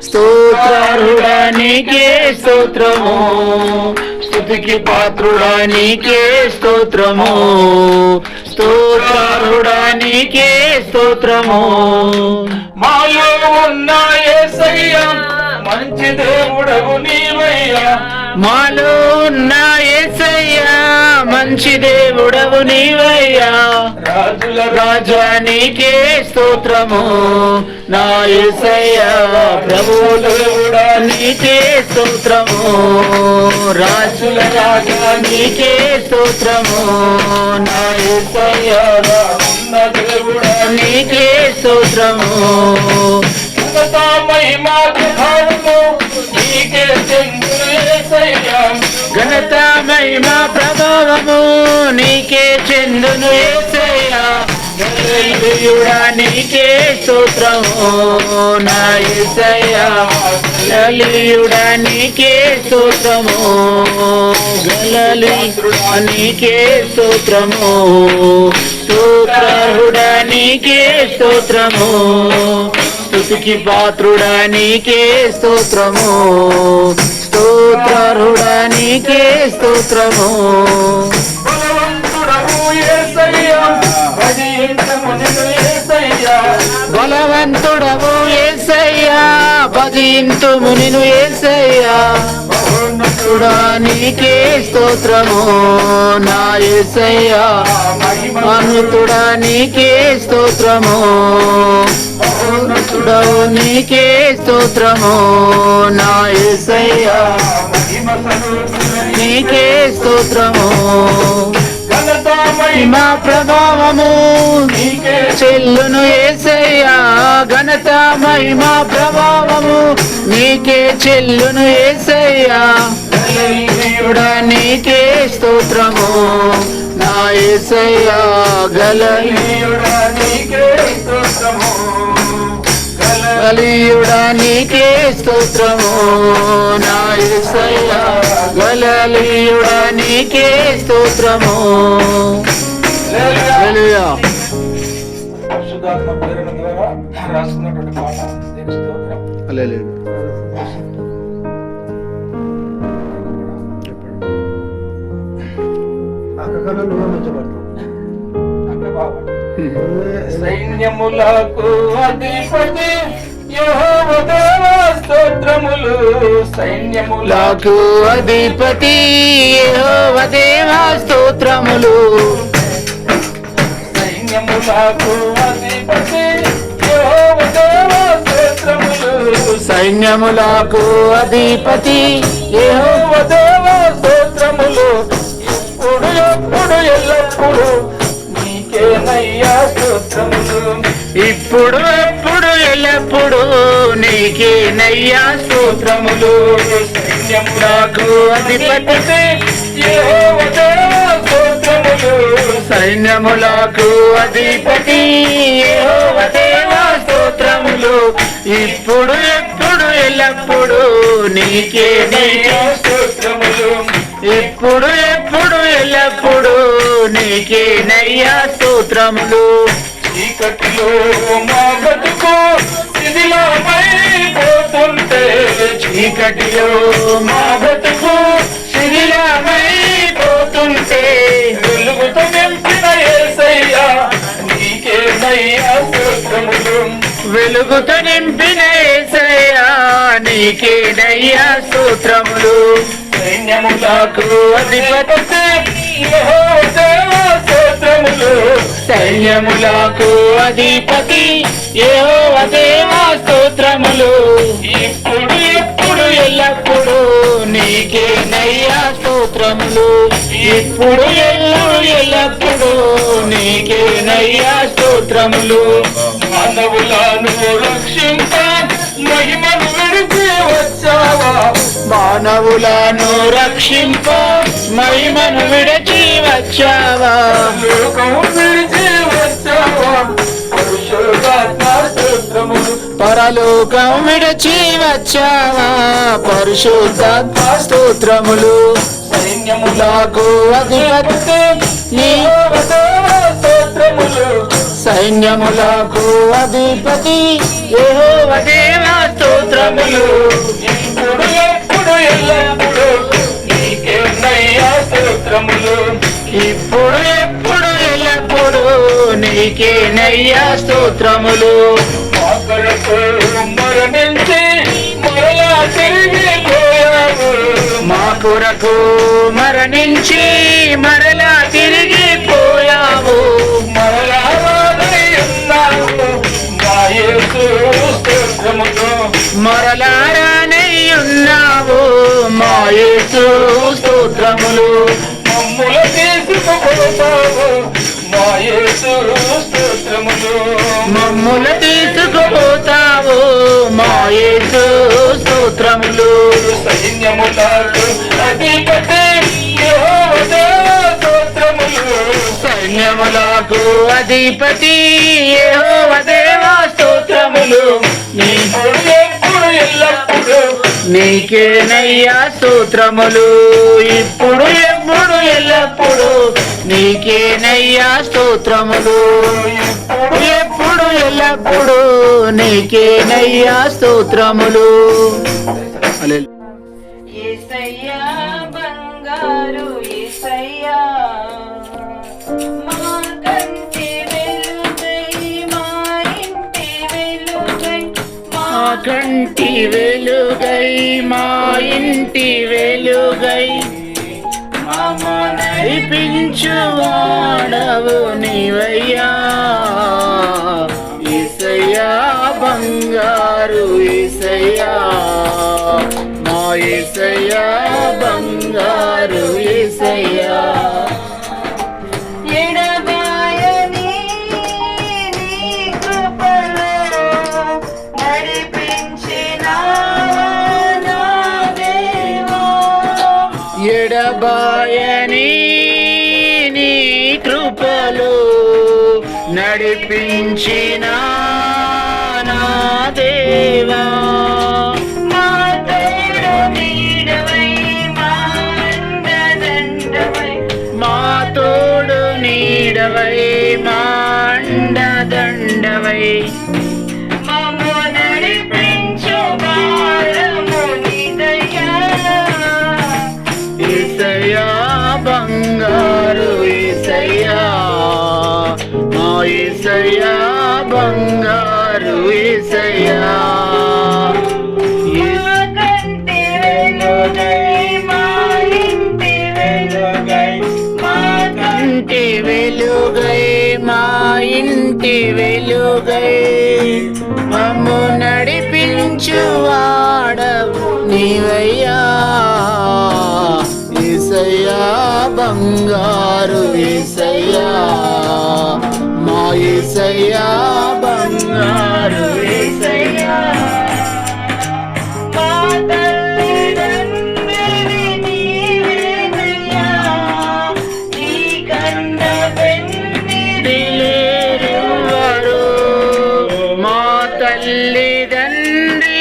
స్తోత్రార్హుడా నీకే స్తోత్రము, స్తుతికి పాత్రుడా నీకే స్తోత్రము, స్తోత్రార్హుడా నీకే స్తోత్రము. మాలో ఉన్న యేసయ్యా మంచి దేవుడవు నీవయ్యా, మాలో ఉన్న యేసయ్యా మంచి దేవుడవు నీవయ్యా. రాజుల రాజా నీకే స్తోత్రము, నా యేసయ్యా ప్రభువుడా నీకే స్తోత్రము, రాజుల రాజా నీకే స్తోత్రము, నా యేసయ్యా ఉన్న దేవుడా నీకే స్తోత్రము. మహిమా ప్రభావము నీకే చెందును యేసయ్యా, ఘనత మహిమ ప్రభావము నీకే చెందును యేసయ్యా. హల్లెలూయా నీకే స్తోత్రము, నా యేసయ్యా హల్లెలూయా నీకే స్తోత్రము, హల్లెలూయా నీకే స్తోత్రము, స్తోత్రార్హుడా నీకే స్తోత్రము, స్తుతికి పాత్రుడా నీకే స్తోత్రము, స్తోత్రార్హుడా నీకే స్తోత్రము. బలవంతుడవు యేసయ్యా భజింతుము నిన్ను యేసయ్యా, బలవంతుడవు యేసయ్యా భజింతుము నిన్ను యేసయ్యా. మహోన్నతుడా నీకే స్తోత్రము, నా యేసయ్యా మహోన్నతుడా నీకే స్తోత్రము, మహోన్నతుడవు నీకే స్తోత్రము, నా యేసయ్యా నీకే స్తోత్రము. ఘనత మహిమ ప్రభావము నీకే చెల్లును యేసయ్యా, ఘనత మహిమ ప్రభావము నీకే చెల్లును యేసయ్యా. హల్లెలూయా నీకే స్తోత్రము, నా యేసయ్యా హల్లెలూయా నీకే స్తోత్రము, హల్లెలూయా నీకే స్తోత్రము, నా యేసయ్యా హల్లెలూయా నీకే స్తోత్రము. హల్లెలూయా. పరిశుద్ధాత్మ ప్రేరణ ద్వారా రాస్తున్నటువంటి పాట దేవుని స్తోత్రం. హల్లెలూయా. అంటే బాబా సైన్యములకు అధిపతి యెహోవా దేవా స్తోత్రములు, సైన్యములకు లాకు అధిపతి యెహోవా దేవా స్తోత్రములు, సైన్యములకు అధిపతి యెహోవా దేవా స్తోత్రములు, సైన్యములకు అధిపతి యెహోవా యెహోవా దేవా స్తోత్రములు. ఇప్పుడు ఎప్పుడు ఎల్లప్పుడు నీకేనయ్యా స్తోత్రములు, ఇప్పుడు ఎప్పుడు ఎల్లప్పుడు నీకేనయ్యా స్తోత్రములు. సైన్యములకు అధిపతి యెహోవా దేవా స్తోత్రములు, సైన్యములకు అధిపతి యెహోవా దేవా స్తోత్రములు. ఇప్పుడు ఎప్పుడు ఎల్లప్పుడు నీకేనయ్యా, స్తోత్రములు. ఇప్పుడు ఎప్పుడు ఎల్లప్పుడు నీకేనయ్యా స్తోత్రములు. చీకటిలో మా బతుకు శిథిలమైపోతుంటే, చీకటిలో మా బతుకు శిథిలమైపోతుంటే, వెలుగుతో నింపిన యేసయ్యా నీకేనయ్యా స్తోత్రములు, వెలుగుతో నింపిన యేసయ్యా నీకేనయ్యా స్తోత్రములు. సైన్యములకు అధిపతి యెహోవా దేవా స్తోత్రములు, సైన్యములకు అధిపతి యెహోవా దేవా స్తోత్రములు. ఇప్పుడు ఇప్పుడు ఎల్లప్పుడు నీకేనయ్యా స్తోత్రములు. ఇప్పుడు ఎల్లప్పుడు నీకేనయ్యా స్తోత్రములు. మానవులను రక్షింప మహిమను విడిచి వచ్చావా, మానవులను రక్షింప మహిమను విడచి వచ్చావా, లోకం విడిచి వచ్చావా, పరిశుద్ధాత్మ స్తోత్రములు, పరలోకం విడచి వచ్చావా, పరిశుద్ధాత్మ స్తోత్రములు. సైన్యములకు నాకు అధిపతి యెహోవా దేవా స్తోత్రములు, సైన్యములకు అధిపతి యెహోవా దేవా స్తోత్రములు. ఇప్పుడు ఎప్పుడు ఎల్లప్పుడు నీకేనయ్యా స్తోత్రములు. ఇప్పుడు ఎప్పుడు ఎల్లప్పుడు నీకేనయ్యా స్తోత్రములు. మా కొరకు మరణించి మరలా తిరిగిపోయావు. మా కొరకు మరణించి మరలా తిరిగిపోయావు. మరలా రానై ఉన్నావు మా యేసు స్తోత్రములు. మరలా రానై ఉన్నావు మా యేసు స్తోత్రములు. మమ్ముల తీసుకుపోతావు మా యేసు స్తోత్రములు. మమ్ముల తీసుకుపోతావు మా యేసు స్తోత్రములు. సైన్యములకు అధిపతి యెహోవా దేవా స్తోత్రములు. సైన్యములకు అధిపతి యెహోవా దేవా స్తోత్రములు. ఇప్పుడు ఎప్పుడు ఎల్లప్పుడు నీకేనయ్యా స్తోత్రములు. ఇప్పుడు ఎప్పుడు ఎల్లప్పుడు నీకేనయ్యా స్తోత్రములు. ఇప్పుడు ఎప్పుడు ఎల్లప్పుడు నీకేనయ్యా స్తోత్రములు. హల్లెలూయా. యేసయ్యా బంగారు యేసయ్యా మా కంటి వెలుగై మా ఇంటి వెలుగై మా కంటి వెలుగై మా ఇంటి వెలుగై మమ్మ నడిపించువాడవు నీవయ్యా. యేసయ్యా బంగారు యేసయ్యా మా యేసయ్యా బంగారు యేసయ్యా. ఎడబాయని నీ కృపలో నడిపించినావా నా దేవా. ఎడబాయని నీ కృపలో నడిపించిన నా దేవా. మా తోడు నీడవై మా అండదండవై మా తోడు నీడవై మా అండదండవై మమ్ము నడిపించు భారము నీదయ్యా. యేసయ్యా బంగారు యేసయ్యా మా యేసయ్యా బంగారు యేసయ్యా. మా కంటి వెలుగై మా ఇంటి వెలుగై మా ఇంటి వెలుగై మా ఇంటి వెలుగై మమ్ము నడిపించువాడవు నీవయ్యా. యేసయ్యా బంగారు యేసయ్యా మా యేసయ్యా బంగారు యేసయ్యా. మా తల్లిదండ్రులని నీవేనయ్యా. నీ కన్న దిలేరువారు మా తల్లిదండ్రివి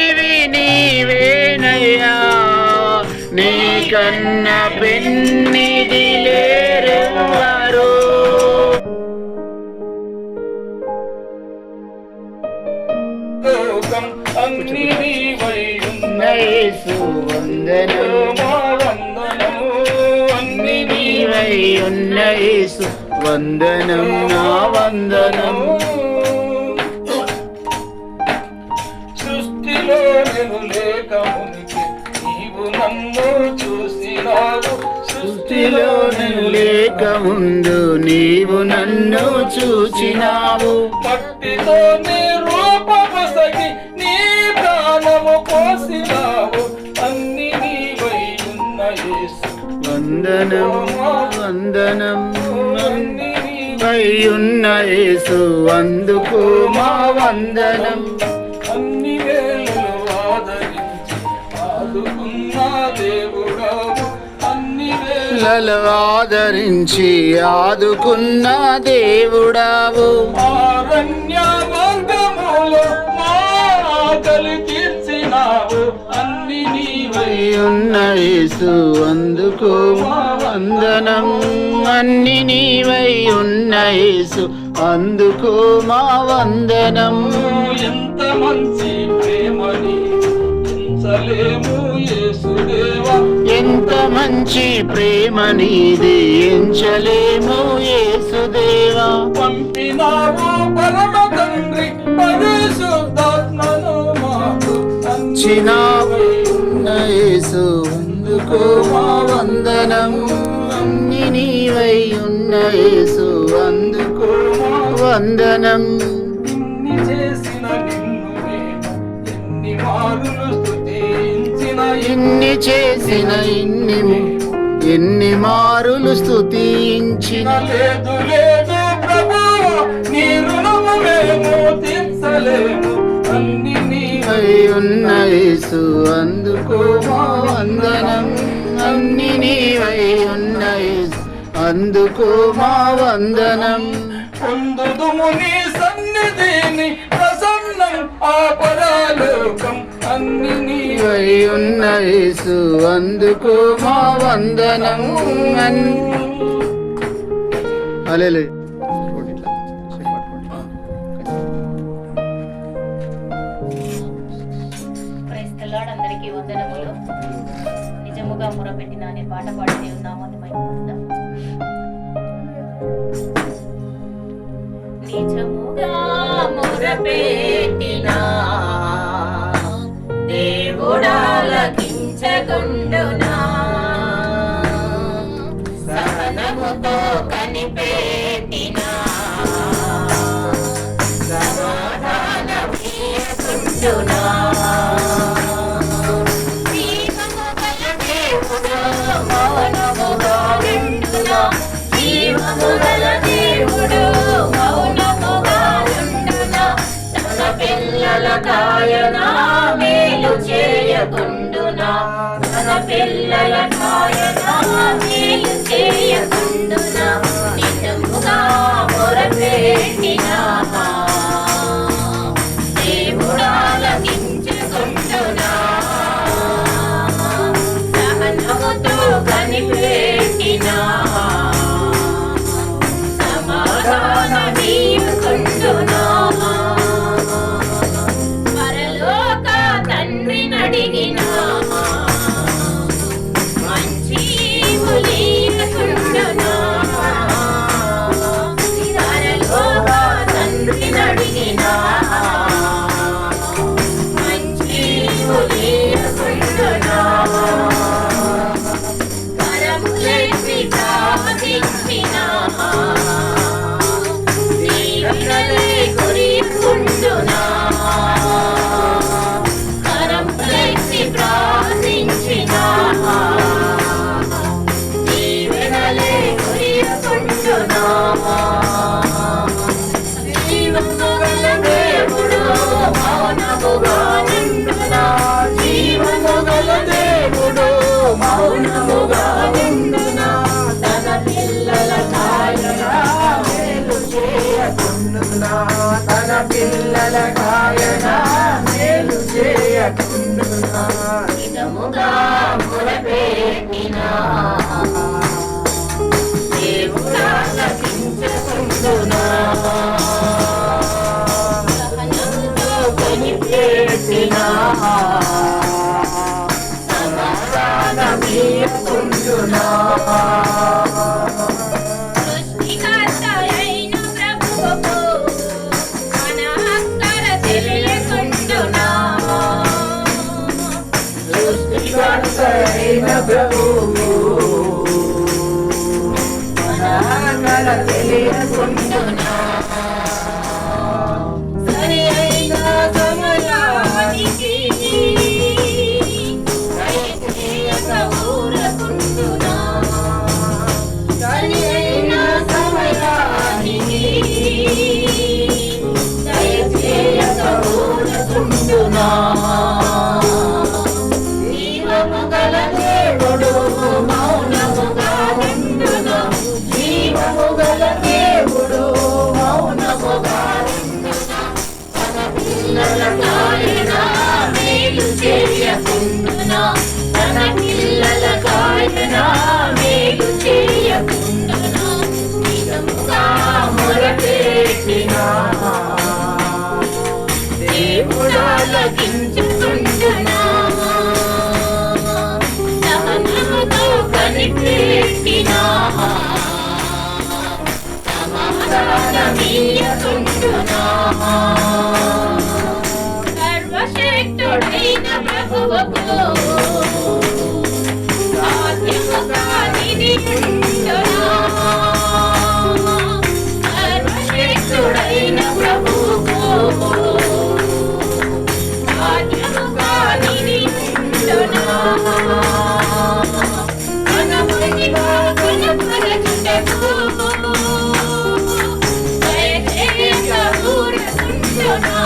నీవేనయ్యా. నీ కన్న పెన్నిది లేరువారు. లోకం అన్ని నీవై యేసు వందనం మా వందనము అన్ని నీవై ఉన్న యేసు వందనం నా వందనం. సృష్టిలో నేను లేక మునికి నీవు నన్ను చూసినావు. సృష్టిలో నేను లేక ముందు నీవు నన్ను చూచినావు. మట్టితో నీ రూపమసగి నీ ప్రాణము కోసినావు. అన్ని నీవై ఉన్న యేసు వందనం వందనం అన్ని నీవై పై ఉన్న యేసు అందుకు మా వందనం. అన్ని వేళలు ఆదరించి ఆదుకున్న దేవుడావు. అన్ని పిల్లలు ఆదరించి ఆదుకున్న దేవుడావు. అరణ్య మార్గములో మా ఆకలి తీర్చినావు. అన్ని నీవై ఉన్న యేసు అందుకు మా వందనం. అన్ని నీవై ఉన్న యేసు అందుకు మా వందనం. ఎంత మంచి ప్రేమని ఎంచలేము యేసుదేవా, ఎంత మంచి ప్రేమ నీది ఎంచలేము యేసుదేవా. పంపినావు పరమ తండ్రి పరిశుద్ధాత్మను మాకు చిన్నావై ఉన్న యేసు అందుకు మా వందనం. అన్ని నీవై ఉన్న యేసు అందుకు మా వందనం. ఇన్ని చేసిన నిన్ను నేను ఎన్ని మారులు స్తుతించిన ఇన్ని చేసిన ఎన్ని మారులు స్తుతించిన లేదు లేదు ప్రభువా, నీ రుణము మేము తీర్చలేము. అన్ని నీవై నీవై ఉన్న యేసు అందుకు మా వందనం. అన్ని నీవై ఉన్న యేసు అందుకు మా వందనం. పొందుదుము నీ సన్నిధిని ప్రసన్నం ఆ పరలోకం. అన్ని నీవై నీవై ఉన్న యేసు అందుకు మా వందనం. హల్లెలూయా. Praise the Lord. అందరికీ వందనములు. నిజముగా మొరపెట్టిన అనే పాట పాడుతూ ఉన్నామని మైపడుతున్నాం. నిజముగా మొరపెట్టిన దేవుడాలకించకుండునా, సహనముతో కనిపెట్టిన సమాధానమీయకుండునా. జీవము గల దేవుడు మౌనముగా ఉండునా, జీవము గల దేవుడు మౌనముగా ఉండునా. తన పిల్లల కాయన మేలు చేయకుండునా, తన పిల్లల కాయన మేలు చేయకుండునా. నిజముగా మొరపెట్టిన దేవుడాలకించుకుండునా, సహనముతో కనిపెట్టిన సమాధానమీయకుండునా. పరలోక తండ్రి నడిగిన మంచి ములీయకుండునా, పరలోక తండ్రి నడిగిన మంచి ములీయకుండునా. కరములెత్తి ప్రార్థించిన దీవెనలే కురియుకుండునా, కరములెత్తి ప్రార్థించిన దీవెనలే కురియుకుండునా. జీవము గల దేవుడు మౌనముగా నిండునా, జీవము గల దేవుడు మౌనముగా నిండునా. తన పిల్లల కాయన మేలు చేయకుండునా, తన పిల్లల కాయన మేలు చేయకుండునా. నిజముగా మొరపెట్టిన దేవుడాలకించుకుండునా, సహనముతో కనిపెట్టిన సమాధానమీయకుండునా. సృష్టికర్త అయిన ప్రభువుకు మన అక్కర తెలియకుండునా, సృష్టికర్త అయిన ప్రభువు మన అక్కర తెలియకుండునా. సరి అయిన సమయానికి దయచేయక ఊరకుండునా, సరి అయిన సమయానికి దయచేయక ఊరకుండునా. జీవము గల దేవుడు మౌనముగా ఉండునా, జీవము గల దేవుడు మౌనముగా ఉండునా. తన పిల్లల కాయన మేలు చేయకుండునా, తన పిల్లల కాయన మేలు చేయకుండునా. నిజముగా మొరపెట్టిన సర్వశక్తుడైన ప్రభువుకు సాధ్యము కానిది ఉండునా? సర్వశక్తుడైన ప్రభువుకు సాధ్యము కానిది ఉండునా? కనపరచుటకు దయచేయగూరకుండునా?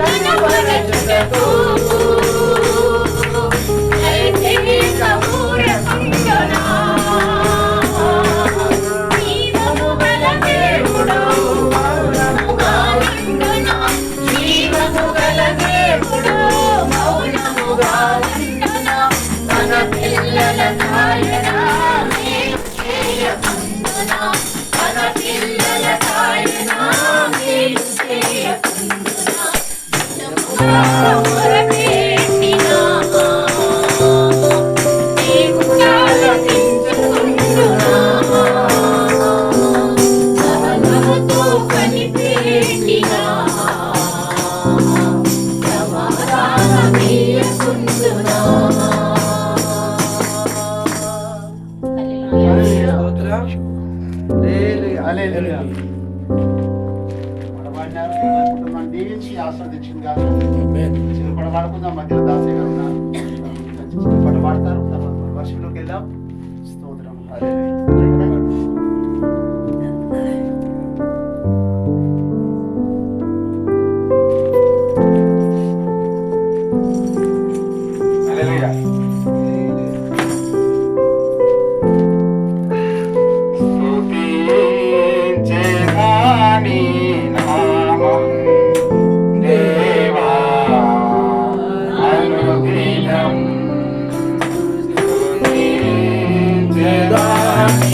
కనపరచుటకు దయచేయగూరకుండునా? జీవము గల దేవుడు మౌనముగా ఉండునా? జీవము గల దేవుడు మౌనముగా ఉండునా? మన పిల్లల కాయన మేలు చేయకుండునా? మన పిల్లల కాయన మేలు చేయకుండునా? నిజముగా మొరపెట్టినా దేవుడు ఆలకించుకుండునా? సహనముతో కనిపెట్టినా సమాధానమీయకుండునా? హల్లెలూయా. పడబడినారు, కుటుంబాన్ని దీవించి ఆస్వాదించింది కాదు. చిన్న పడబడుకుందాం, మధ్యలో దాసే గారు ఉన్నారు. చిన్న పడబడతారు, తర్వాత వర్షంలోకి వెళ్దాం. స్తోత్రం. హల్లెలూయా. హల్లెలూయా. స్తుతించెదాని నామం దేవా అనుదినం స్తుతించెదాని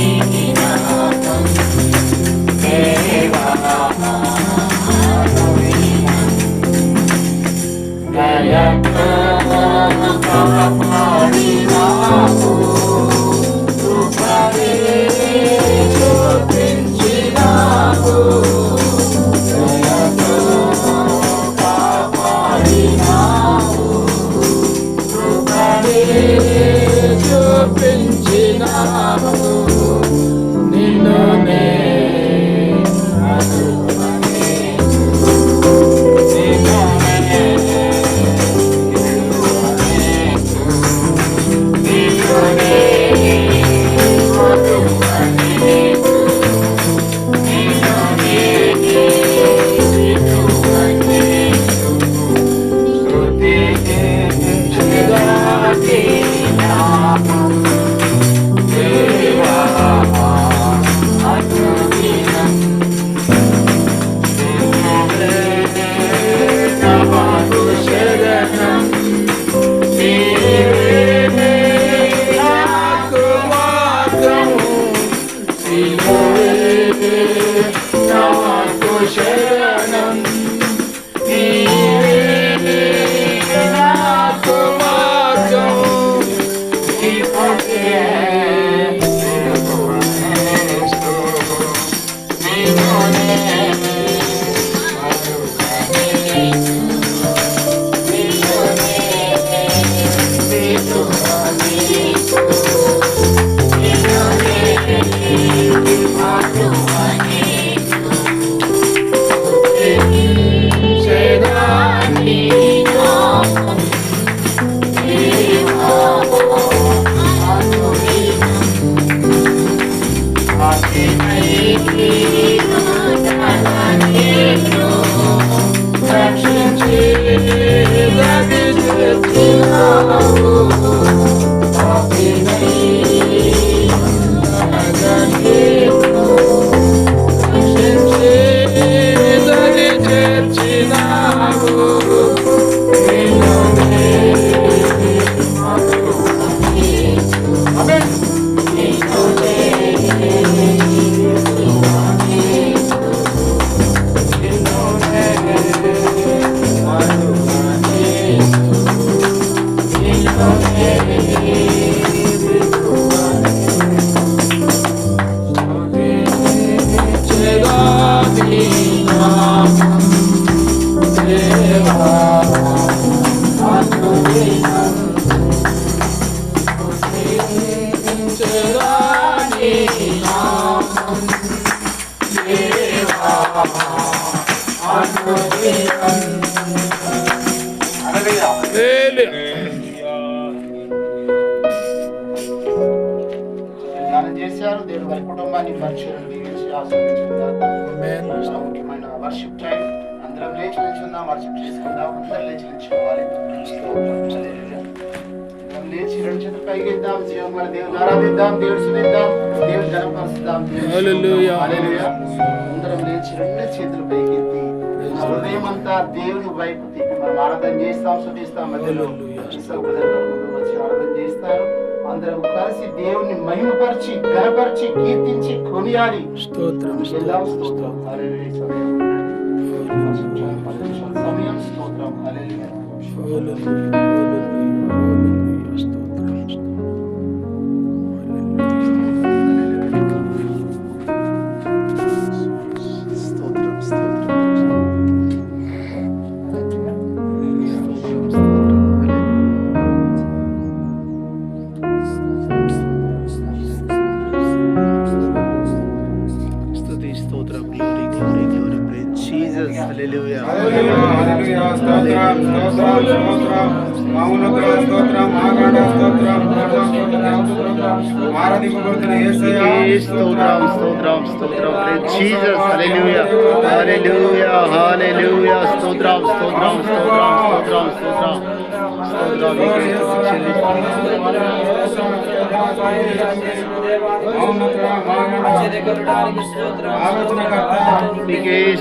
ధ్యానం చేశారు. దేవుడు వారి కుటుంబాన్ని పరిచయం దీవించి ఆశీర్వదించుకున్నారు. ముఖ్యమైన వర్షిప్ టైం. అందరం లేచి నిల్చుందాం, వర్షిప్ చేసుకుందాం. అందరం లేచి నిల్చుకోవాలి. లేచి రెండు చేతులు పైకి ఇద్దాం, జీవం గల దేవుని ఆరాధిద్దాం, దేవుడు సునిద్దాం, దేవుడు ఘనపరుస్తాం. హల్లెలూయా. అందరం లేచి రెండు చేతులు పైకి ఎత్తి హృదయం అంతా దేవుని వైపు తిప్పి మనం ఆరాధన చేస్తాం, శుద్ధిస్తాం. మధ్యలో వచ్చి ఆరాధన చేస్తారు. అందరం కలిసి దేవుని మహిమపరిచి ఘనపరిచి కీర్తించి కొనియాలి. స్తోత్రం స్తోత్రం స్తోత్రం. హల్లెలూయా. సమయం స్తోత్రం. హల్లెలూయా.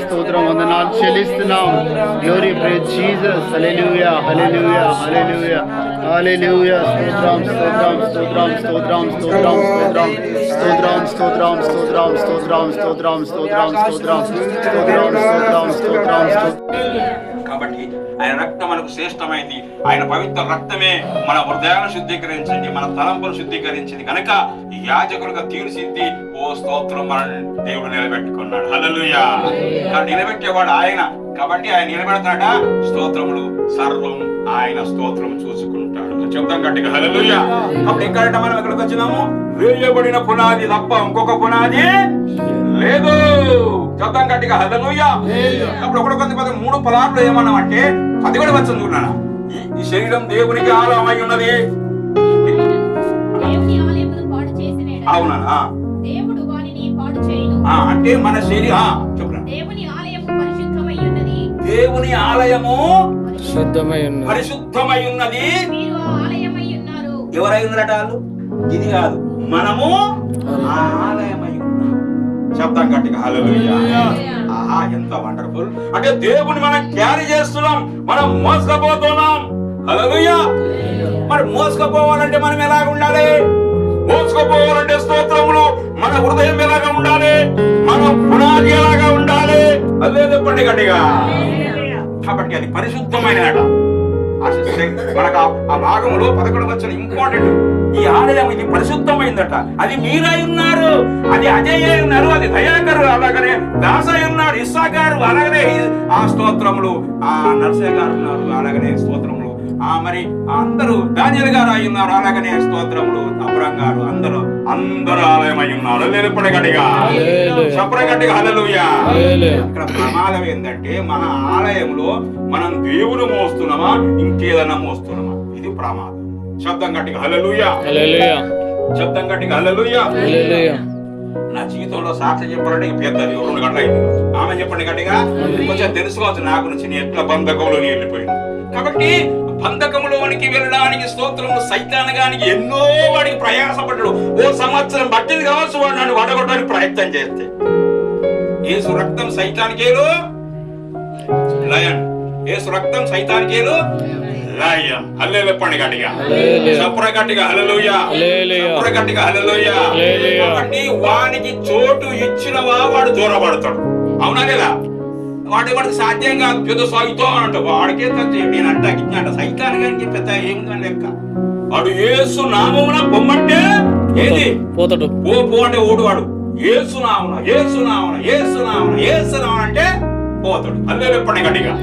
స్తోత్రం వందనాలు చెల్లిస్తున్నాం. Glory praise Jesus. Hallelujah hallelujah hallelujah hallelujah. స్తోత్రం స్తోత్రం స్తోత్రం స్తోత్రం స్తోత్రం స్తోత్రం స్తోత్రం స్తోత్రం స్తోత్రం స్తోత్రం స్తోత్రం స్తోత్రం స్తోత్రం స్తోత్రం స్తోత్రం స్తోత్రం. కాబట్టి ఆయన రక్తం మనకు శ్రేష్టమైంది. ఆయన పవిత్ర రక్తమే మన హృదయాలను శుద్ధీకరించింది, మన తలంపులు శుద్ధీకరించింది కనుక యాజకులుగా తీర్చిద్ది. ఓ స్తోత్రం మన దేవుడు నిలబెట్టుకున్నాడు. హల్లెలూయా. నిలబెట్టేవాడు ఆయన కాబట్టి ఆయన నిలబెడతాడ. స్తోత్రములు సర్వం ఆయన స్తోత్రం చూసుకుంటాడు. చెప్తాం గట్టిగా హల్లెలూయా. అప్పుడు ఎక్కడంటే మనం ఎక్కడికి వచ్చినాము? వేయబడిన పునాది తప్ప ఇంకొక పునాది లేదు. చెప్తాం గట్టిగా హల్లెలూయా. అప్పుడు ఒకటి కొంత 3 పదార్థాలు ఏమన్నామంటే 10 కూడా వచ్చి చూడనా. ఈ శరీరం దేవునికి ఆలయం అయి ఉన్నది. అవునా? అంటే మన శరీరం దేవుని ఆలయము పరిశుద్ధమై ఉన్నది. ఎవరై ఉన్నారట వాళ్ళు? ఇది కాదు, మనము ఆలయమై ఉన్నాం. శబ్దం గట్టిగా హల్లెలూయా. ఆహా, ఎంత వండర్ఫుల్. అంటే దేవుని మనం క్యారీ చేస్తున్నాం, మనం మోసుకపోతున్నాం. హల్లెలూయా. మరి మోసుకపోవాలంటే మనం ఎలాగ ఉండాలి? మోసుకపోవాలంటే స్తోత్రములు మన హృదయం ఎలాగా ఉండాలి? మన పునాది ఎలాగా ఉండాలి? అదే చెప్పండి గట్టిగా. కాబట్టి అది పరిశుద్ధమైనట. మనకు ఆ భాగంలో 11 వచ్చిన ఇంపార్టెంట్. ఈ ఆలయం ఇది పరిశుద్ధమైందట. అది మీరై ఉన్నారు, అది అజయ్ ఉన్నారు, అది దయాకరు, అలాగనే దాసయ్య ఉన్నారు, ఇస్సా గారు, అలాగనే ఆ స్తోత్రములు ఆ నర్సయ్య గారు ఉన్నారు, అలాగనే స్తోత్రములు మరి అందరూ దానియేలు గారు అయి ఉన్నారు, అలాగనే స్తోత్రములు అబ్రహాం గారు, అందరూ ఆలయం అయి ఉన్నారు. లేపడే గట్టిగా చెప్పడే గట్టిగా హల్లెలూయా. ఇక్కడ ప్రమాదం ఏంటంటే మన ఆలయంలో మనం దేవుడు మోస్తున్నామా ఇంకేదన్నా మోస్తున్నామా? ఇది ప్రమాదం. శబ్దం గట్టిగా హల్లెలూయా. శబ్దం గట్టిగా హల్లెలూయా. నా జీవితంలో సాక్ష్యం చెప్పాలంటే పెద్దది 2 గంటలు అయింది. ఆమె చెప్పండి గట్టిగా. కొంచెం తెలుసుకోవచ్చు నా గురించి, నేను ఎట్లా బంధకంలోని వెళ్ళిపోయాను. కాబట్టి బంధకంలోనికి వెళ్ళడానికి స్తోత్రము సైతాను గానికి ఎన్నో వాడికి ప్రయాసపడ్డాడు. ఓ సంవత్సరం బట్టిది కావచ్చు వాడు నన్ను వడగొట్టడానికి ప్రయత్నం చేస్తే. యేసు రక్తం సైతానికేలు లయన్, యేసు రక్తం సైతానికేలు లయన్. హల్లెలూయా చెప్పండి గట్టిగా. సప్ర గట్టిగా హల్లెలూయా. సప్ర గట్టిగా హల్లెలూయా. కాబట్టి వానికి చోటు ఇచ్చినవా వాడు దూరపడతాడు. అవునా లేదా? వాడికి సాధ్యం కాదు. పెద్ద సాగుతో అంట వాడికే నేను అంట అంట సైతాన్ గారికి పెద్ద ఏముందని లెక్క. వాడు యేసు నామమున పొమ్మంటే ఏది పోతాడు, పో అంటే ఓడు. వాడు యేసు నామమున యేసు నామమున యేసు నామమున యేసు నామమున అంటే పోతాడు. హల్లెలూయా చెప్పండి గట్టిగా.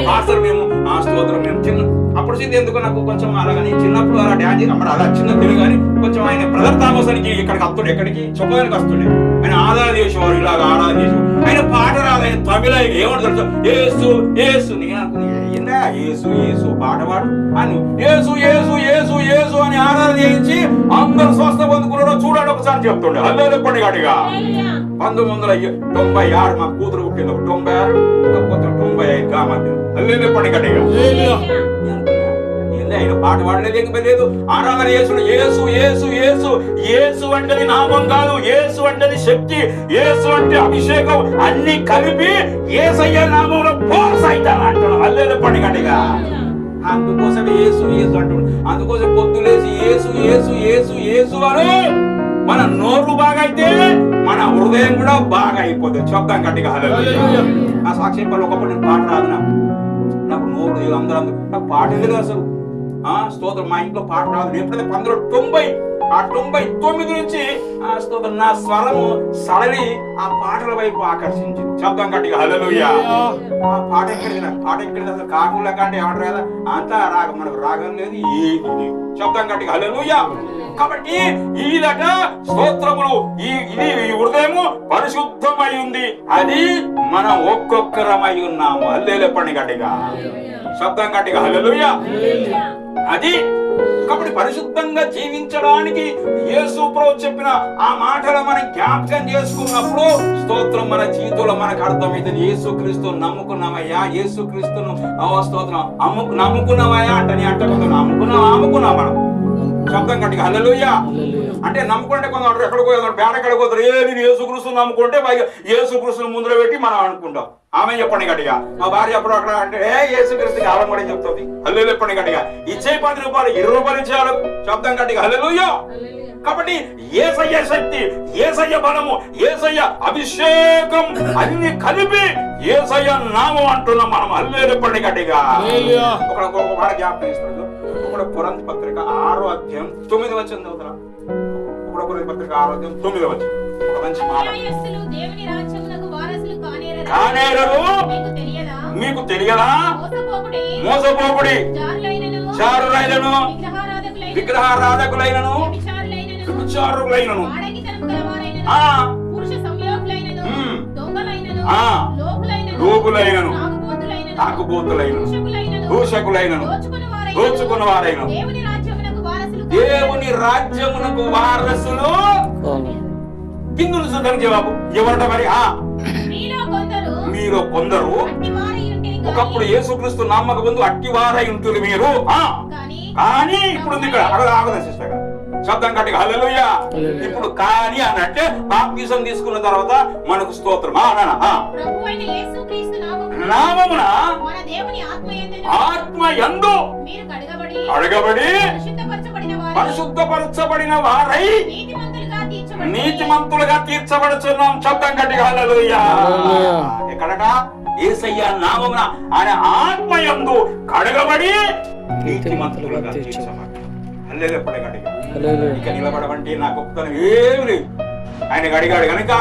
పాస్టర్ మేము ఆ స్తోత్రం మేము చిన్న అప్పుడు చింది ఎందుకు నాకు కొంచెం అలాగని చిన్నప్పుడు అలా డ్యాన్స్ అప్పుడు అలా చిన్న తెలుగు కానీ కొంచెం ఆయన బ్రదర్ తామసానికి ఇక్కడికి వస్తుండే, ఎక్కడికి చొక్కడానికి వస్తుండే. ఆయన ఆరాధన చేసేవారు, ఇలాగ ఆరాధన చేసేవారు. ఆయన పాట రాదు, ఆయన తమిళ ఏమంటారు ఏసు ఏసు. నేను అనుకున్నా ఏసు ఏసు పాట పాడు అని ఏసు ఏసు ఏసు ఏసు అని ఆరాధన చేయించి అందరూ స్వస్థ పొందుకున్నాడో చూడండి ఒకసారి చెప్తుండే. హల్లెలూయా చెప్పండి గట్టిగా. 1996 మా కూతురు పుట్టింది, 96 ఇంకా 95 గా మధ్య. హల్లెలూయా చెప్పండి గట్టిగా. ఆయన పాట పాడలేదు, ఏం లేదు, ఆరాధన చేసుడు. యేసు యేసు యేసు యేసు అంటే నామం కాదు, యేసు అంటే శక్తి, యేసు అంటే అభిషేకం, అన్ని కలిపి యేసయ్య నామంలో ఫోర్స్ అవుతాను అంటున్నాం. హల్లెలూయా చెప్పండి గట్టిగా. అందుకోసం యేసు యేసు అంటున్నాడు. అందుకోసం పొద్దులేసి యేసు యేసు యేసు యేసు అని మన నోరు బాగా అయితే మన హృదయం కూడా బాగా అయిపోతుంది. చెప్తాం గట్టిగా. హల్లెలూయా. నా సాక్ష్యం పనులు ఒకప్పుడు నేను పాట రాదు, నాకు నోరు అందరూ నాకు పాట లేదు అసలు. స్తోత్రం మా ఇంట్లో పాట రాదు. ఎప్పుడైతే 1999 నుంచి స్తోత్రం నా స్వరము సడలి ఆ పాటల వైపు ఆకర్షించింది. శబ్దం గట్టిగా. హల్లెలూయా. ఆ పాట ఎక్కడిది అసలు కాకుల కంటే ఏమంటారు కదా, అంతా రాగం, మనకు రాగం లేదు ఏది లేదు. శబ్దం గట్టిగా. హల్లెలూయా. కాబట్టి ఈదట స్తోత్రములు ఇది హృదయము పరిశుద్ధమై ఉంది, అది మనం ఒక్కొక్కరమై ఉన్నాము. హల్లెలూయా చెప్పండి గట్టిగా. శబ్దం గట్టిగా. హల్లెలూయా. అది కాబట్టి పరిశుద్ధంగా జీవించడానికి యేసు ప్రభువు చెప్పిన ఆ మాటలు మనం జ్ఞాపకం చేసుకున్నప్పుడు స్తోత్రం మన జీవితంలో మనకు అర్థమైంది. యేసుక్రీస్తు నమ్ముకున్నామయ్యా, యేసుక్రీస్తును స్తోత్రం నమ్ముకున్నామయ్యా అంటే నమ్ముకున్నాం మనం. శబ్దం గట్టిగా. హల్లెలూయా. అంటే నమ్ముకుంటే కొందరు ఎక్కడికి పోతారు, పేడెక్కడికి పోతారు. నేను యేసుక్రీస్తును నమ్ముకుంటే యేసుక్రీస్తును ముందర పెట్టి మనం అనుకుంటాం. ఆమె చెప్పండి గట్టిగా. మా భార్య ఎప్పుడు అక్కడ అంటే యేసుక్రీస్తుకి ఆలం కూడా చెప్తుంది. హల్లెలూయా చెప్పండి గట్టిగా. ఇచ్చే 10 రూపాయలు 20 రూపాయలు ఇచ్చేయాలి. శబ్దం గట్టిగా. హల్లెలూయా. కాబట్టి యేసయ్య శక్తి, యేసయ్య బలము, యేసయ్య అభిషేకం అన్ని కలిపి యేసయ్య నామం అంటున్నాం మనం. హల్లెలూయా చెప్పండి గట్టిగా. ఒక మాట జ్ఞాపకం ఇస్తాడు. ఇప్పుడు కొరింథీ పత్రిక 6వ అధ్యాయం 9వ వచనం చదువుతారా? ఇప్పుడు కొరింథీ పత్రిక 6వ అధ్యాయం 9వ వచనం. ఒక మంచి మాట. కానేరరు మీకు తెలియదా, మోసపోకుడి, చారులైనను, విగ్రహారాధకులైనను, వ్యభిచారులైనను, లోకులైనను, తాగుబోతులైనను, దూషకులైనను, దోచుకున్న వారైనను దేవుని రాజ్యమునకు వారసులు. కిందులు చూద్దాం జవాబు ఎవరట మరి? మీలో కొందరు ఒకప్పుడు యేసుక్రీస్తు నమ్మక ముందు అట్టివారై ఉంటుంది మీరు. కానీ ఇప్పుడు ఇక్కడ ఆగదా సిస్టర్ గారు, శబ్దం గట్టిగా. హల్లెలూయా. ఇప్పుడు కానీ అని అంటే బాప్తిసం తీసుకున్న తర్వాత మనకు స్తోత్రం నామమున ఆత్మ యందు అడగబడి పరిశుద్ధపరచబడిన వారై నీతిమంతులుగా తీర్చబడుచున్నాం. శబ్దం గట్టిగా. హల్లెలూయా. ఎక్కడట? యేసయ్య నామమున ఆయన ఆత్మ యందు కడగబడి నీతిమంతులుగా తీర్చబడ్డాం. హల్లెలూయా చెప్పండి గట్టిగా. ఇక నిలబడమంటే నా గొప్పతనం ఏమి లేదు. ఆయన కడిగాడు కనుక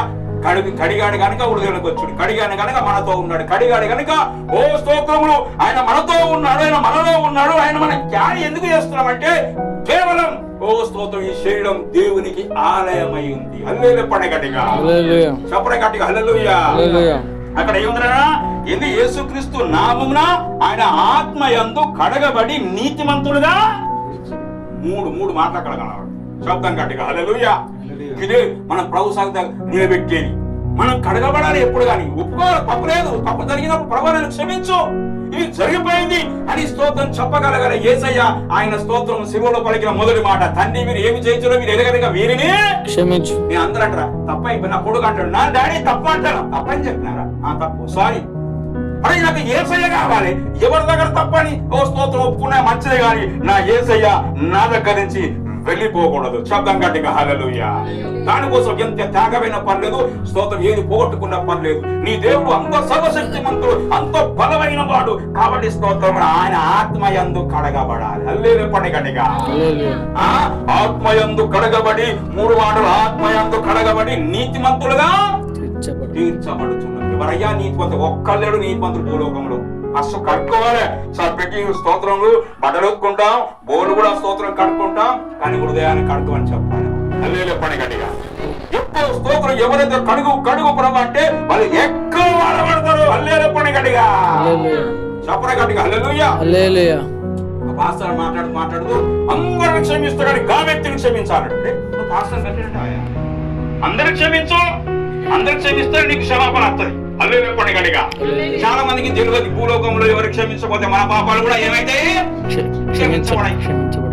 కడిగాడు కనుక హృదయంలోకి వచ్చాడు, కడిగాడు కనుక మనతో ఉన్నాడు, కడిగాడు కనుక ఓ స్తోత్రములు ఆయన మనతో ఉన్నాడు, ఆయన మనలో ఉన్నాడు. ఆయన మనం జ్ఞాని ఎందుకు చేస్తున్నామంటే కేవలం ఓ స్తోత్రం ఈ శరీరం దేవునికి ఆలయమై ఉంది. హల్లెలూయా చెప్పండి గట్టిగా. చెప్పండి గట్టిగా. హల్లెలూయా. అక్కడ ఏముందరా? ఇది యేసుక్రీస్తు నామమున ఆయన ఆత్మ యందు కడగబడి నీతిమంతులుగా. మూడు మాటలు అక్కడ కనబడు. శబ్దం గట్టిగా. హల్లెలూయా. ఇదే మనం ప్రభు సాగుతా నిలబెట్టేది. మనం కడగబడాలి ఎప్పుడు కానీ. ఒప్పుకోవాలి, తప్పలేదు. తప్పు జరిగినప్పుడు ప్రభు నన్ను క్షమించు, ఇది జరిగిపోయింది అని స్తోత్రం చెప్పగలగల యేసయ్య. ఆయన స్తోత్రం శిలువలో పలికిన మొదటి మాట, తండ్రి మీరు ఏమి చేయించారో మీరు ఎరగనగా వీరిని క్షమించు. నేను అందరూ అంటారా తప్పైపోయి, నా కొడుకు అంటాడు నా డాడీ తప్పు అంటారా, తప్పని చెప్పినారా? తప్పు, సారీ. అరే నాకు యేసయ్య కావాలి. ఎవరి దగ్గర తప్పని ఓ స్తోత్రం ఒప్పుకున్నా మంచిదే కానీ నా యేసయ్య నా దగ్గర నుంచి వెళ్ళిపోకూడదు. శబ్దం గట్టిగా. హల్లెలూయా. దానికోసం ఎంత త్యాగమైన పర్లేదు, స్తోత్రం ఏది పోగొట్టుకున్న పర్లేదు. నీ దేవుడు అంత సర్వశక్తిమంతుడు, అంత బలమైన వాడు. కాబట్టి స్తోత్రం ఆయన ఆత్మయందు కడగబడాలి. హల్లెలూయా చెప్పండి గట్టిగా. ఆత్మయందు కడగబడి, 3 మాటలు ఆత్మయందు కడగబడి నీతిమంతులుగా తీర్చబడుతున్నది. ఎవరయ్యా నీతిమంతులు? ఒక్కళ్ళేడు నీతిమంతులు భూలోకంలో. అసలు కడుక్కోవాలి సార్, ప్రతి స్తోత్రంలో బట్టలు ఒత్తుకుంటాం, బోర్డు కూడా స్తోత్రం కడుక్కుంటాం, కానీ హృదయాన్ని కడుక్కోమని చెప్పాలి. హల్లెలూయా పని గట్టిగా. ఎప్పుడు స్తోత్రం ఎవరైతే కడుగు ప్రభు అంటే వాళ్ళు ఎక్కువ వాడబడతారు. హల్లెలూయా పని గట్టిగా చెప్పని గట్టిగా. హల్లెలూయా. పాస్టర్ మాట్లాడుతూ అందరిని క్షమిస్తాడు, గా వ్యక్తిని క్షమించాలంటే నువ్వు పాస్టర్ కట్టినట్టాయా? అందరికి క్షమించు, అందరికి క్షమిస్తే నీకు క్షమాపణ వస్తుంది. హల్లెలూయా పని గట్టిగా. చాలా మందికి తెలియదు భూలోకంలో ఎవరు క్షమించకపోతే మన పాపాలు కూడా ఏమైతాయి? క్షమించబడాయి.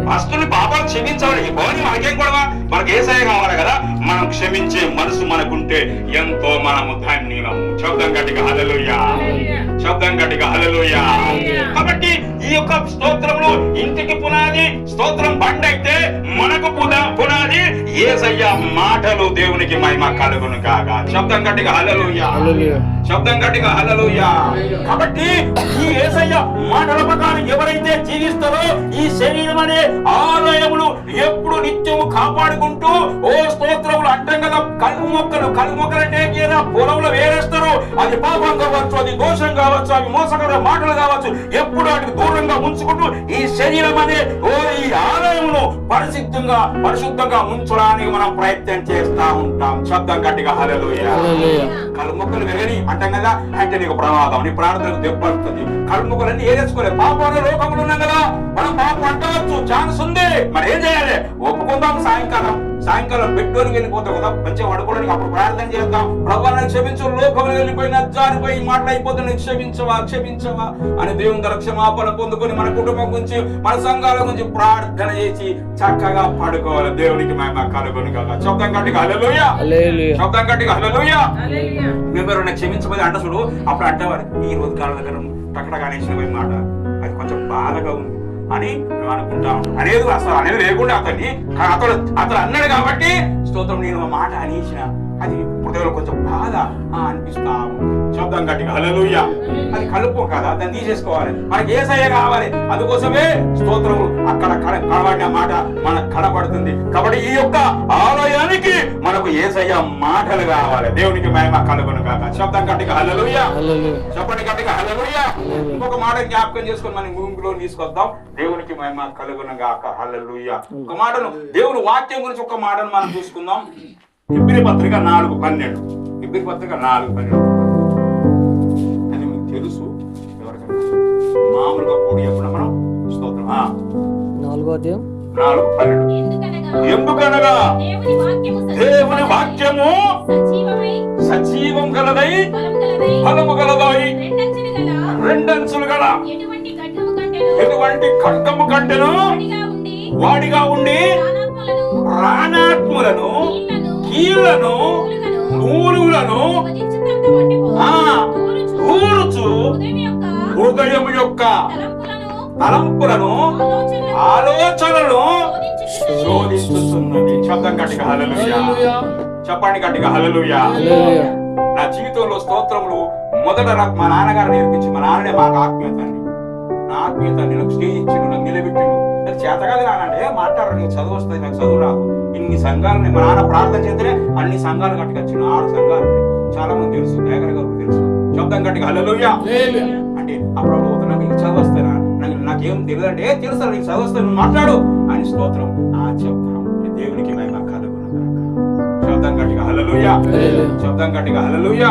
ఫస్ట్ పాపాలు క్షమించబడి పోనీ మనకేం గొడవ? మనకి ఏసయ్య కావాలి కదా. మనం క్షమించే మనసు మనకుంటే ఎంతో మనము ధన్యులము. శబ్దం గట్టిగా హల్లెలూయా, శబ్దం గట్టిగా హల్లెలూయా. కాబట్టి ఈ యొక్క స్తోత్రములు ఇంటికి పునాది, స్తోత్రం బండ అయితే మనకు పునాది యేసయ్య మాటలు. దేవునికి మహిమ కలుగును గాక. శబ్దం గట్టిగా హల్లెలూయా, శబ్దం గట్టిగా హల్లెలూయా. కాబట్టి ఈ యేసయ్య మాటల ప్రకారం ఎవరైతే జీవిస్తారో ఈ శరీరం అనే ఆలయములు ఎప్పుడు నిత్యము కాపాడుకుంటూ ఓ స్తోత్రములు అంటాం కదా. కలుగు మొక్కలు అంటే ఏదైనా పొలంలో వేరేస్తారు. అది పాపం కావచ్చు, అది దోషం కావచ్చు, అవి మోసకర మాటలు కావచ్చు. ఎప్పుడు వాటికి దూరంగా ఉంచుకుంటూ ఈ శరీరం అనే ఈ ఆలయమును పరిశుద్ధంగా ఉంచడానికి మనం ప్రయత్నం చేస్తా ఉంటాం. శబ్దం గట్టిగా హల్లెలూయా. కలుగు మొక్కలు వెరగని అంటాం కదా, అంటే నీకు ప్రమాదం, నీ ప్రాణాలకు దెబ్బడుతుంది. కలుగు మొక్కలన్నీ ఏదేసుకోలేదు. పాపంలో లోకంలో ఉన్నాం కదా, మనం పాపం అంటవచ్చు, ఛాన్స్ ఉంది. మరి ఏం చేయాలి? ఒప్పుకుందాం. సాయంకాలం బెడ్డోరికి వెళ్ళిపోతాం కదా, మంచిగా పడుకోవడానికి అప్పుడు ప్రార్థన చేద్దాం. ప్రభువుని క్షమించు, లోకంలో వెళ్ళిపోయిన జారిపోయి మాట అయిపోతున్నా, క్షమించవా అని దేవుని దగ్గర క్షమాపణ పొందుకొని మన కుటుంబం గురించి, మన సంఘాల గురించి ప్రార్థన చేసి చక్కగా పడుకోవాలి. దేవునికి మహిమ కలుగును గాక. శబ్దం గట్టిగా హల్లెలూయా, శబ్దం గట్టిగా హల్లెలూయా. మేము క్షమించబోతే అంట చూడు, అప్పుడు అంటవారు ఈ రోజు కాలం దగ్గర టక్కడగా అనేసిన మాట అది కొంచెం బాధగా ఉంది అని మేము అనుకుంటాం. అనేది లేకుండా అతను అన్నాడు కాబట్టి స్తోత్రం నేను మాట అనేసిన అది హృదయంలో కొంచెం బాధ అనిపిస్తాము. శబ్దం గట్టిగా హల్లెలూయా. అది కలుపు కదా, దాన్ని తీసేసుకోవాలి. మనకి యేసయ్య కావాలి. అందుకోసమే స్తోత్రము అక్కడ కనబడిన మాట మనకు కనబడుతుంది. కాబట్టి ఈ యొక్క ఆలయానికి మనకు యేసయ్య మాటలు కావాలి. దేవునికి మహిమ కలుగును గాక. శబ్దం గట్టిగా హల్లెలూయా, చెప్పండి గట్టిగా హల్లెలూయా. ఇంకొక మాట జ్ఞాపకం చేసుకొని మనం భూమిలో తీసుకొద్దాం. దేవునికి మహిమ కలుగును గాక. హల్లెలూయా. ఒక మాటను దేవుని వాక్యం గురించి ఒక మాటను మనం చూసుకుందాం. ఇబ్రీ పత్రిక 4:12. ఇబ్రీ పత్రిక 4:12 అని మీకు తెలుసు. ఎవరికైనా మామూలుగా కూడి ఎప్పుడు మనం స్తోత్రం 4:12 ఎందుకనగా దేవుని వాక్యము సజీవం గలదై ఫలము గలదై రెండంచులు గల ఎటువంటి ఖడ్గము కంటెను వాడిగా ఉండి ప్రాణాత్ములను కీళ్లను మూలుగులను ఊరుచు హృదయం యొక్క తలంపులను ఆలోచనలను శోధిస్తున్నది. శబ్దం గట్టిగా హల్లెలూయా, చెప్పండి గట్టిగా హల్లెలూయా. నా జీవితంలో స్తోత్రములు మొదట నాకు మా నాన్నగారు నేర్పించి, మా నాన్ననే మాకు ఆత్మీయత అండి. నా ఆత్మీయత నేను స్టేజ్ ఇచ్చిండు, నాకు నిలబెట్టిండు. నాకు చేతగాది నానంటే మాట్లాడారు, నీకు చదువు వస్తుంది, నాకు చదువు రాదు. ఇన్ని సంఘాలని మా నాన్న ప్రార్థన చేస్తేనే అన్ని సంఘాలు కట్టుకొచ్చిన 6 సంఘాలు చాలా మంది తెలుసు, మేఘర్ గారు తెలుసు. శబ్దం గట్టిగా హల్లెలూయా. అంటే అప్పుడు నాకు నీకు చదువు వస్తానా, నాకేం తెలియదు అంటే తెలుసా నీకు చదువు వస్తా, నువ్వు మాట్లాడు అని స్తోత్రం చెప్తాం. దేవునికి మహిమ కలుగును గాక. శబ్దం గట్టిగా హల్లెలూయా, శబ్దం గట్టిగా హల్లెలూయా.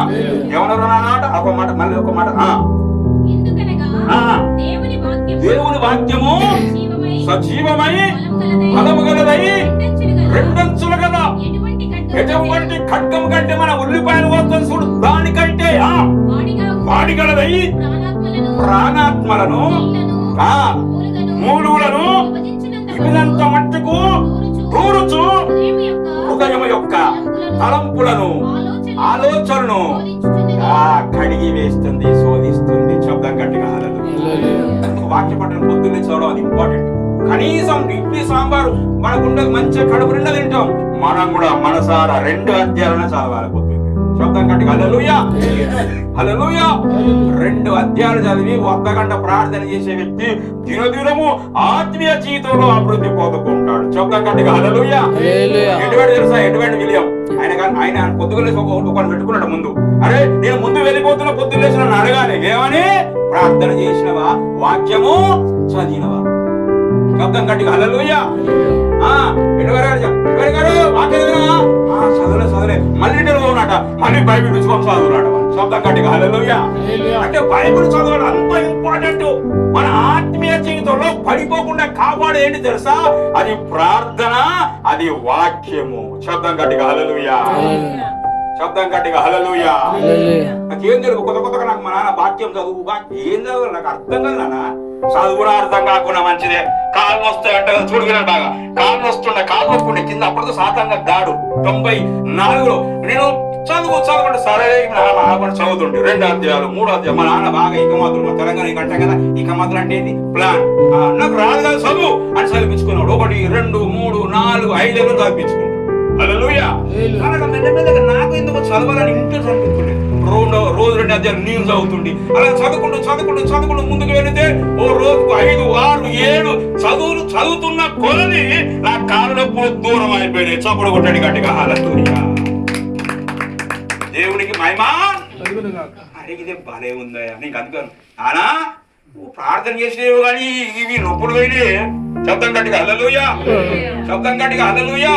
ఏమన్నారు నాన్న? ఒక మాట మళ్ళీ ఒక మాట. దేవుని వాక్యము సజీవమై ఫలము గలదై రెండంచులు గల ఎటువంటి ఖడ్గము కంటే మన ఉల్లిపాయలు పోతుంది చూడు, దానికంటే వాడిగలదై ప్రాణాత్మలను మూలుగులను ఇవినంత మట్టుకు దూరుచు హృదయం యొక్క తలంపులను ఆలోచనను కడిగి వేస్తుంది, శోధిస్తుంది. శబ్దం గట్టిగా వాక్య పట్టణం పొద్దున్నే చదవడం అది ఇంపార్టెంట్. కనీసం ఇడ్లీ సాంబారు మనకు ఉండదు, మంచిగా కడుపు నిండా తింటాం. మనం కూడా మనసారా 2 అధ్యాయాలను చదవాలి పొద్దున్నే. శబ్దం గట్టిగా హల్లెలూయా, హల్లెలూయా. 2 అధ్యాయాలు చదివి 1 గంట ప్రార్థన చేసే వ్యక్తి దినదినము ఆత్మీయ జీవితంలో అభివృద్ధి పొందుకుంటాడు. శబ్దం గట్టిగా హల్లెలూయా. ఎటువంటి తెలుసా, ఎటువంటి విలియం ఆయన పొద్దుగలేసి ఒకరు పెట్టుకున్నాడు ముందు. అరే నేను ముందు వెళ్ళిపోతున్నా, పొద్దున్న లేచి నన్ను అడగాలి ఏమని, ప్రార్థన చేసినవా, వాక్యము చదివినవా? శబ్దం గట్టిగా హల్లెలూయా. చదవలే మళ్ళీ ఉన్నట, మళ్ళీ బైబిల్ చూసుకొని చదువున్నాడు. శబ్దం గట్టిగా హల్లెలూయా. అంటే బైబిల్ చదవడం అంత ఇంపార్టెంట్. మన ఆత్మీయ జీవితంలో పడిపోకుండా కాపాడు ఏంటి తెలుసా, అది ప్రార్థన, అది వాక్యము. శబ్దం గట్టిగా హల్లెలూయా, శబ్దం గట్టిగా హల్లెలూయా. నాకేం తెలుగు కొత్తగా నాకు మా నాన్న వాక్యం చదువు, ఏం చదువు నాకు అర్థం కాదు నాన్న. చదువు కూడా అర్థం కాకుండా మంచిదే. కాళ్ళు వస్తాయి అంటే చూడుకున్నాడు బాగా, కాళ్ళు వస్తుండే, కాళ్ళు వస్తుండే కింద. అప్పటితో సాధారణంగా దాడు 94లో నేను చదవండి సరే నాన్న చదువుతుండే 2 అధ్యాయాలు 3 అధ్యాయాలు. మా నాన్న బాగా ఇక మాత్రం మా తెలంగాణ కంటే కదా ఇక మాత్రం అంటే ఏంటి ప్లాన్, నాకు రాదు కదా చదువు అని చదివించుకున్నాడు. 1 2 3 4 5 ఏళ్ళు చదివించుకున్నాడు. హల్లెలూయా. నాకు ఎందుకు చదవాలని ఇంట్రెస్ట్ అనిపిస్తుంది. రోజు 2 అధ్యాయాలు నేను చదువుతుండే. అలా చదువుకుంటూ ముందుకు వెళితే ఓ రోజుకు 5 6 7 చదువులు చదువుతున్న కొలని నా కాళ్ళ నొప్పులు దూరం అయిపోయినాయి. చప్పుడు కొట్టడి గట్టిగా హల్లెలూయా. దేవునికి మహిమ. అరే ఇదే భలే ఉందా నీకు అందుకని ఆనా నువ్వు ప్రార్థన చేసినేవు కానీ ఇవి నొప్పులు పోయినాయి. శబ్దం గట్టిగా హల్లెలూయా, శబ్దం గట్టిగా హల్లెలూయా.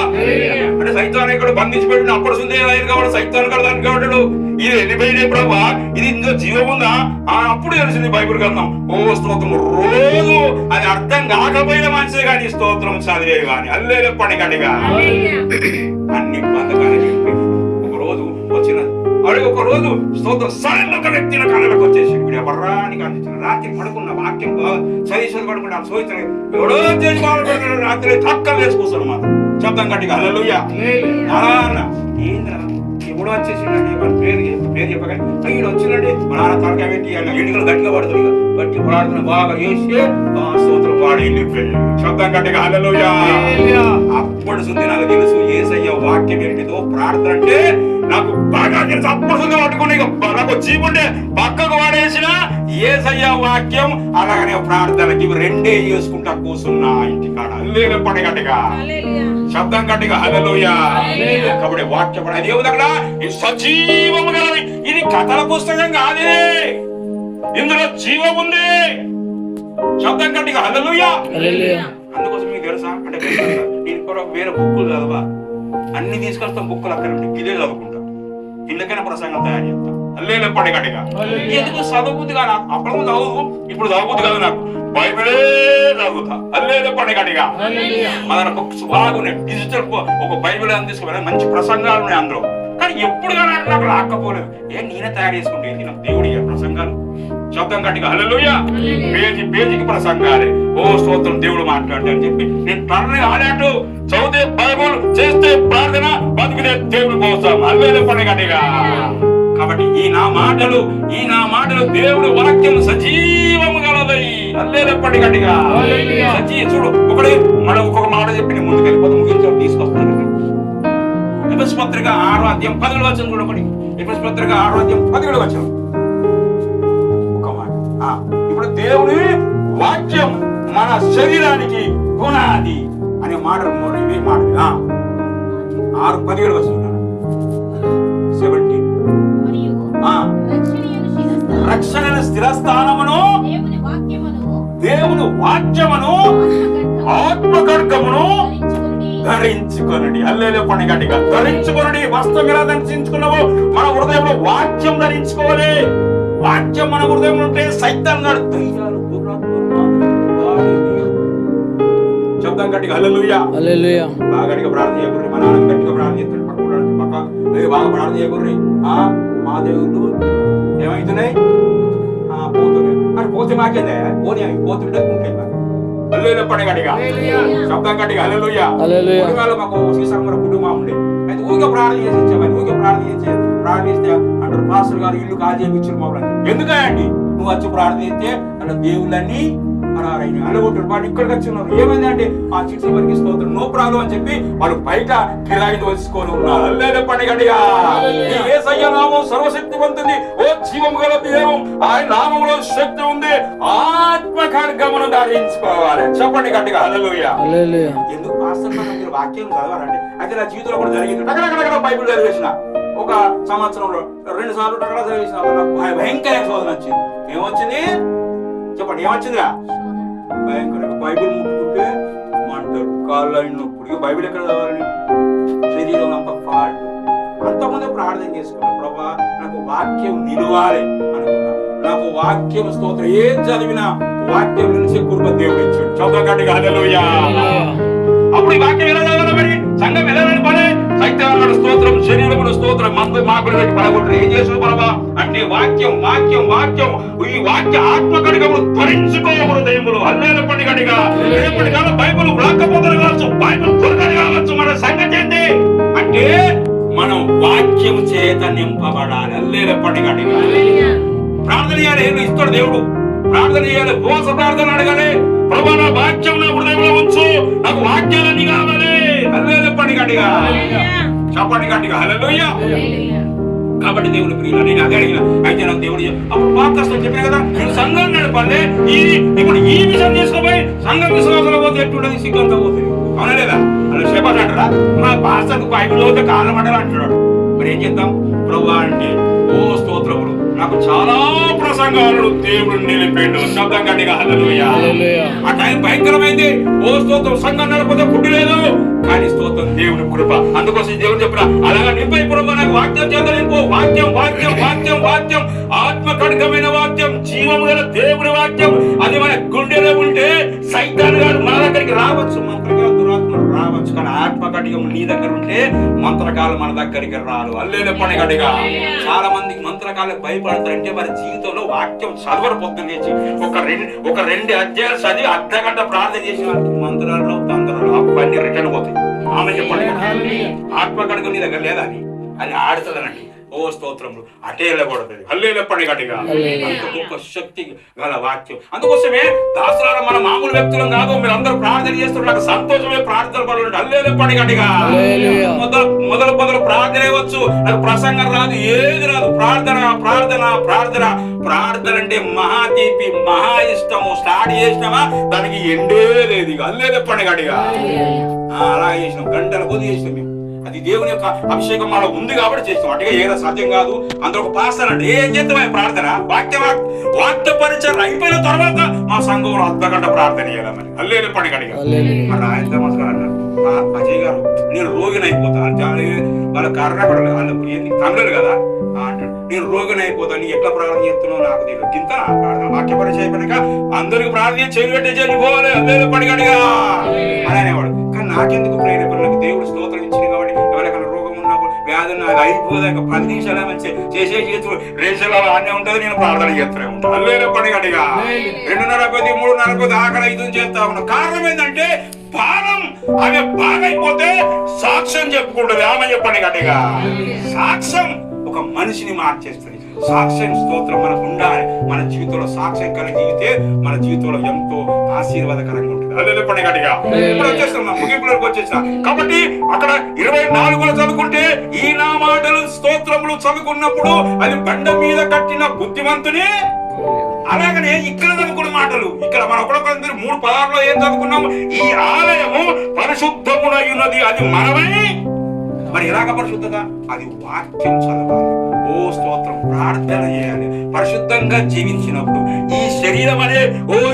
అంటే సైతాన్ ఇక్కడ బంధించి పెట్టిన అప్పుడు సుందే కాబట్టి సైతాన్ కదా దానికి కాబట్టి ఇది వెళ్ళిపోయినాయి ప్రభా, ఇది ఇందులో జీవం ఉందా అప్పుడు తెలిసింది బైబిల్ గ్రంథం. ఓ స్తోత్రం. రోజు అది అర్థం కాకపోయిన మనిషే కానీ స్తోత్రం చదివే కానీ అల్లే పని గట్టిగా అన్ని బంధకాలు చెప్పి ఒక రోజు వచ్చిన ఒక రోజు స్తోత్రం సరైన ఒక వ్యక్తి నా కళ్ళకు వచ్చేసి ఎవర్రానికి అందించిన రాత్రి పడుకున్న వాక్యం చదివి పడుకుంటా సోయితం ఎవడో చేసి రాత్రి తక్కలు వేసుకొస్తాను మాట. శబ్దం గట్టిగా హల్లెలూయా. ఏంద్రా ఎవడో వచ్చేసిండండి మన పేరు చెప్పగానే వీడు వచ్చిందండి మా నాన్న తలకాయ పెట్టి ఎన్నికలు గట్టిగా పడుతుంది, గట్టి పడుతున్న బాగా వేసి స్తోత్రం పాడి వెళ్ళిపోయి. శబ్దం గట్టిగా హల్లెలూయా. అప్పుడు సుంది నాకు తెలుసు యేసయ్య వాక్యం ఏంటిదో, ప్రార్థన అంటే నాకు బాగా తెలుసు. అప్పుడు సుంది పట్టుకుని నాకు జీవుండే పక్కకు వాడేసిన యేసయ్య వాక్యం అలాగనే ప్రార్థనకి 2 చేసుకుంటా కూర్చున్నా ఇంటికాడ అల్లేలు పడి గట్టిగా. శబ్దం గట్టిగా హల్లెలూయా. కాబట్టి వాక్యం అది ఏముంది అక్కడ, ఇది సజీవము గలది. ఇది కథల పుస్తకం కాదే, ఇందులో జీవం ఉంది. శబ్దం గట్టిగా హల్లెలూయా. అందుకోసం మీకు తెలుసా అంటే నేను వేరే బుక్కులు చదవా, అన్ని తీసుకొస్తాం బుక్కులు అక్కడ ఇదే చదువుకుంటా, ఇళ్ళకైనా ప్రసంగం తయారు చేస్తాం. అల్లేలు పడి గట్టిగా. ఎందుకు చదవబుద్ధి కాదు, అప్పుడు చదువు ఇప్పుడు చదవబుద్ధి కాదు, నాకు బైబిలే చదువుతా. అల్లేలు పడి గట్టిగా. మన బుక్స్ బాగున్నాయి, డిజిటల్ ఒక బైబిల్ అని తీసుకుని మంచి ప్రసంగాలు ఉన్నాయి అందులో. కానీ ఎప్పుడు కానీ నాకు రాకపోలేదు. నేనే తయారు చేసుకుంటే ఏంటి నాకు దేవుడి ప్రసంగాలు. శబ్దం గట్టిగా హల్లెలూయా. పేజీకి ప్రసంగాలే. ఓ స్తోత్రం దేవుడు మాట్లాడితే అని చెప్పి నేను టర్న్ ఆడాటు చదివితే బైబుల్, చేస్తే ప్రార్థన, బతికితే దేవుడి కోసం. హల్లెలూయా పడి గట్టిగా. కాబట్టి ఈ నా మాటలు దేవుడి వాక్యం సజీవము గలదై. హల్లెలూయా పడి గట్టిగా. చూడు ఒకడే మనం ఒక్కొక్క మాట చెప్పి నేను ముందుకు వెళ్ళిపోతే ముగించి తీసుకొస్తాను. ఎఫెసీ పత్రిక 6వ అధ్యాయం 10వ వచనం కూడా ఒకటి. ఎఫెసీ పత్రిక 6వ అధ్యాయం 17వ వచనం ఒక మాట. ఇప్పుడు దేవుడి వాక్యం మన శరీరానికి పునాది అనే మాటలు ఇవే మాటలు 6:17 వచనం 17 రక్షణ స్థిరస్థానమును దేవుని వాక్యమును ఆత్మఖడ్గమును ధరించుకొనుడి. హల్లెలూయా పని గట్టిగా. ధరించుకొనుడి. వస్త్రం ఎలా ధరించుకున్నావో మన హృదయంలో వాక్యం ధరించుకోవాలి. వాక్యం మన హృదయంలో ఉంటే సైతాన్ ధైర్యాలు శబ్దం గట్టిగా హల్లెలూయా. బాగా గట్టిగా ప్రార్థన చేయకూడదు. మా నాన్న గట్టిగా ప్రార్థన చేస్తాడు, పక్క బాగా ప్రార్థన చేయకూడదు. మా దేవుళ్ళు ఏమవుతున్నాయి పోతున్నాయి అని పోతే మాకేదే పోతుంటే ఉంటాయి. హల్లెలూయా పడి గట్టిగా. శబ్దం గట్టిగా హల్లెలూయా. మాకు శ్రీశంకర కుటుంబం ఉండే అయితే ఊరికే ప్రార్థన చేసి ఇచ్చామని ప్రార్థిస్తే అంటారు పాస్టర్ గారు ఇల్లు కాల్ చేయించారు మమ్మల్ని. ఎందుకండి నువ్వు వచ్చి ప్రార్థన చేస్తే అలా దేవుళ్ళన్నీ అలగొట్టారు వాడు ఇక్కడికి వచ్చి ఉన్నారు. ఏమైంది అంటే ఆ చిట్ల వరకు స్తోత్రం, నో ప్రాబ్లం అని చెప్పి వాళ్ళు బయట కిరాయి వచ్చుకొని ఉన్నారు. అల్లేలే పండుగడిగా యేసయ్య నామం సర్వశక్తివంతుని, ఓ జీవం గల దేవం, ఆయన నామంలో శక్తి ఉంది. ఆత్మ ఖడ్గమును ధరించుకోవాలి. చెప్పండి గట్టిగా హల్లెలూయా. ఎందుకు పాస్టర్ మీరు వాక్యం చదవాలండి? అయితే నా జీవితంలో కూడా జరిగింది. టకటకటక బైబిల్ చదివేసిన ఒక సంవత్సరంలో 2 సార్లు టకటక చదివేసిన నాకు భయంకర శోధన వచ్చింది. ఏమొచ్చింది చెప్పండి? ఏమొచ్చిందిరా? భయంకరంగా బైబిల్ ముట్టుకుంటే మంటలు, కాళ్ళు అయినప్పుడు బైబిల్ ఎక్కడ చదవాలని? శరీరం అంత ఫాల్ట్. అంతకుముందే ప్రార్థన చేసుకున్నా, ప్రభా నాకు వాక్యం నిలవాలి అనుకున్నా. నాకు వాక్యం స్తోత్రం ఏం చదివినా వాక్యం నిలిచే కృప దేవుడు ఇచ్చాడు. చదువుగట్టిగా హల్లెలూయా. అప్పుడు ఈ వాక్యం ఎలా చదవాలి? మరి సంఘం ఎలా నడపాలి? సైతానుడు స్తోత్రం, శరీరముల స్తోత్రం, మందు మాకులు పెట్టి పడగొట్టారు. ఏం చేసు ప్రభా అంటే వాక్యం వాక్యం వాక్యం ఈ వాక్య ఆత్మ కడిగములు ధరించుకో హృదయములు. హల్లెలూయా పండుగడిగా రేపటి కాలం బైబిల్ రాకపోతలు కావచ్చు, బైబిల్ దొరకని కావచ్చు. మన సంగతి ఏంటి అంటే మనం వాక్యం చేత నింపబడాలి. హల్లెలూయా పండుగడిగా ప్రార్థన చేయాలి. ఏదో ఇస్తాడు దేవుడు. ప్రార్థన చేయాలి, ఉపవాస ప్రార్థన అడగాలి. ప్రభా నా వాక్యం నా హృదయంలో ఉంచు, నాకు వాక్యాలన్నీ కావాలి. హల్లెలూయా పండుగడిగా చెప్పండి గట్టిగా హల్లెలూయా. కాబట్టి దేవుని ప్రియులు నేను అదే అడిగిన. అయితే నాకు దేవుడు అప్పుడు పాస్టర్ చెప్పిన కదా, నేను సంఘం నడపాలి. ఇప్పుడు ఈ విషయం తీసుకుపోయి సంఘం విశ్వాసంలో పోతే ఎట్టుండదు? సిగ్గంతా పోతుంది. అవునా లేదా? అలా చెప్పాలి అంటారా? మా పాస్టర్కు బైబిల్ పోతే కాలం అంటారు అంటున్నాడు. మరి ఏం చేద్దాం? ప్రభువా అంటే ఓ స్తోత్రములు, నాకు చాలా ప్రసంగాలను దేవుడు నిలిపాడు. శబ్దం గట్టిగా హల్లెలూయా. ఆ టైం భయంకరమైంది. ఓ స్తోత్రం, సంఘం నడపతే పుట్టి లేదు, కానీ స్తోత్రం దేవుని కృప. అందుకోసం దేవుడు చెప్పిన అలాగా నింపై ప్రభు నాకు వాక్యం చేత నింపు. వాక్యం వాక్యం వాక్యం వాక్యం ఆత్మ కడకమైన వాక్యం, జీవం గల దేవుని వాక్యం. అది మన గుండెలో ఉంటే సైతాను గారు మన దగ్గరికి రావచ్చు, మంత్రకాల దురాత్మలు రావచ్చు. కానీ ఆత్మ కటికం నీ దగ్గర ఉంటే మంత్రకాలు మన దగ్గరికి రాదు. హల్లెలూయా పండుగడిగా చాలా మందికి మంత్రకాలకు భయపడతారంటే వారి జీవితంలో వాక్యం చదవరు. పొద్దున్న లేచి ఒక రెండు అధ్యాయాలు చదివి అర్ధగంట ప్రార్థన చేసిన మంత్రాలు తంత్రాలు అవన్నీ రిటర్న్ పోతాయి. ఆమె చెప్పండి ఆత్మ కడక నీ దగ్గర లేదా అని అది ఆడుతుందనండి. ఓ స్తోత్రములు అటే వెళ్ళకూడదు. హల్లెలూయా పండుగడిగా అంత గొప్ప శక్తి గల వాక్యం. అందుకోసమే దాసులారా మన మామూలు వ్యక్తులం కాదు. మీరు అందరూ ప్రార్థన చేస్తున్నారు, నాకు సంతోషమే. ప్రార్థన పనులు హల్లెలూయా పండుగడిగా మొదలు ప్రార్థన వచ్చు. నాకు ప్రసంగం రాదు, ఏది రాదు. ప్రార్థన ప్రార్థన ప్రార్థన ప్రార్థన అంటే మహాదీపి, మహా ఇష్టము. స్టార్ట్ చేసినామా దానికి ఎండే లేదు. ఇక హల్లెలూయా పండుగడిగా అలా చేసినాం, గంటల కొద్ది చేసినాం మేము. అది దేవుని యొక్క అభిషేకం మనలో ఉంది కాబట్టి చేస్తాం. అటుగా ఏదో సాధ్యం కాదు. అందులో ఒక పాస్టర్ అంటే ఏం చేద్దాం? ప్రార్థన వాక్య పరిచయం అయిపోయిన తర్వాత మా సంఘంలో అర్ధగంట ప్రార్థన చేయాలని. హల్లెలూయా పండుగడిగా ఆయన అన్నారు, అజయ్ గారు నేను రోగిని అయిపోతాను. వాళ్ళ కర్ణాటక తమిళలు కదా అంటాడు, నేను రోగిని అయిపోతాను, ఎట్లా ప్రార్థన చేస్తున్నావు నాకు తెలియదు. గింత ప్రార్థన వాక్య పరిచయం అయిపోయినాక అందరికి ప్రార్థన చేయలు పెట్టే చెల్లిపోవాలి. హల్లెలూయా పండుగడిగా అని అనేవాడు. కానీ నాకెందుకు ప్రేరేపణలకు దేవుడు స్తోత్రం ఇచ్చింది కాబట్టి ఎవరికైనా రోగం ఉన్నప్పుడు వ్యాధి నాకు అయిపోదాక 10 నిమిషాలు మంచి చేసే చేతులు రేషన్లో అన్నీ ఉంటుంది. నేను ప్రార్థన చేస్తూనే ఉంటాను. హల్లెలూయా పండుగడిగా 2:30 కొద్ది 3:30 కొద్ది ఆకలి 5 చేస్తా ఉన్నాను. కారణం ఏంటంటే భారం. ఆమె బాగైపోతే సాక్ష్యం చెప్పుకుంటుంది. ఆమె చెప్పండి గట్టిగా. సాక్ష్యం ఒక మనిషిని మార్చేస్తుంది. సాక్ష్యం స్తోత్రం మనకు ఉండాలి. మన జీవితంలో సాక్ష్యం కలిగితే మన జీవితంలో ఎంతో ఆశీర్వాదకరంగా ఉంటుంది. హల్లెలూయా పండుగడిగా ఇప్పుడు వచ్చేస్తాం, ముగింపులోకి వచ్చేస్తాం. కాబట్టి అక్కడ 24 చదువుకుంటే ఈ నా మాటలు స్తోత్రములు చదువుకున్నప్పుడు అది బండ మీద కట్టిన బుద్ధిమంతుని. అలాగనే ఇక్కడ చదువుకున్న మాటలు ఇక్కడ మనం ఒకటి 3:16 ఏం చదువుకున్నాము? ఈ ఆలయము పరిశుద్ధమునై ఉన్నది, అది మనమై. మరి ఎలాగ పరిశుద్ధత? అది వాక్యం చదవాలి. ఓ స్తోత్రం, ప్రార్థన చేయాలి. పరిశుద్ధంగా జీవించినప్పుడు ఈ శరీరం అనే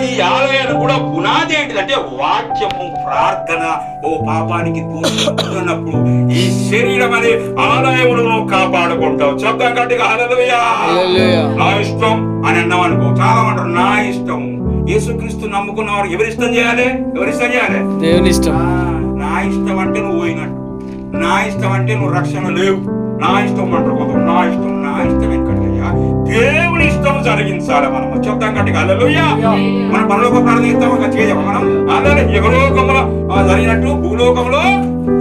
ఈ ఆలయాన్ని కూడా పునాది ఏంటిదంటే వాక్యము, ప్రార్థన. ఓ పాపానికి దూరన్నప్పుడు ఈ శరీరం అనే ఆలయమును కాపాడుకుంటావు. శబ్దం గట్టిగా హల్లెలూయా. నా ఇష్టం అని అన్నాం అనుకో, చాలా అంటారు నా ఇష్టం. యేసుక్రీస్తు నమ్ముకున్న వారు ఎవరిష్టం చేయాలి? ఎవరిష్టం చేయాలి? దేవుని ఇష్టం. నా ఇష్టం అంటే నువ్వు పోయినట్టు, నా ఇష్టం అంటే నువ్వు రక్షణ లేవు, నా ఇష్టం అంటారు. నా ఇష్టం ఎక్కడయ్యా? దేవుని ఇష్టం జరిగించాలి. మనం చెప్తాం గట్టిగా హల్లెలూయా. మనం పరలోక ప్రార్థన చేస్తాం చేయము. మనం అలాగే యెహోలోకంలో జరిగినట్టు భూలోకంలో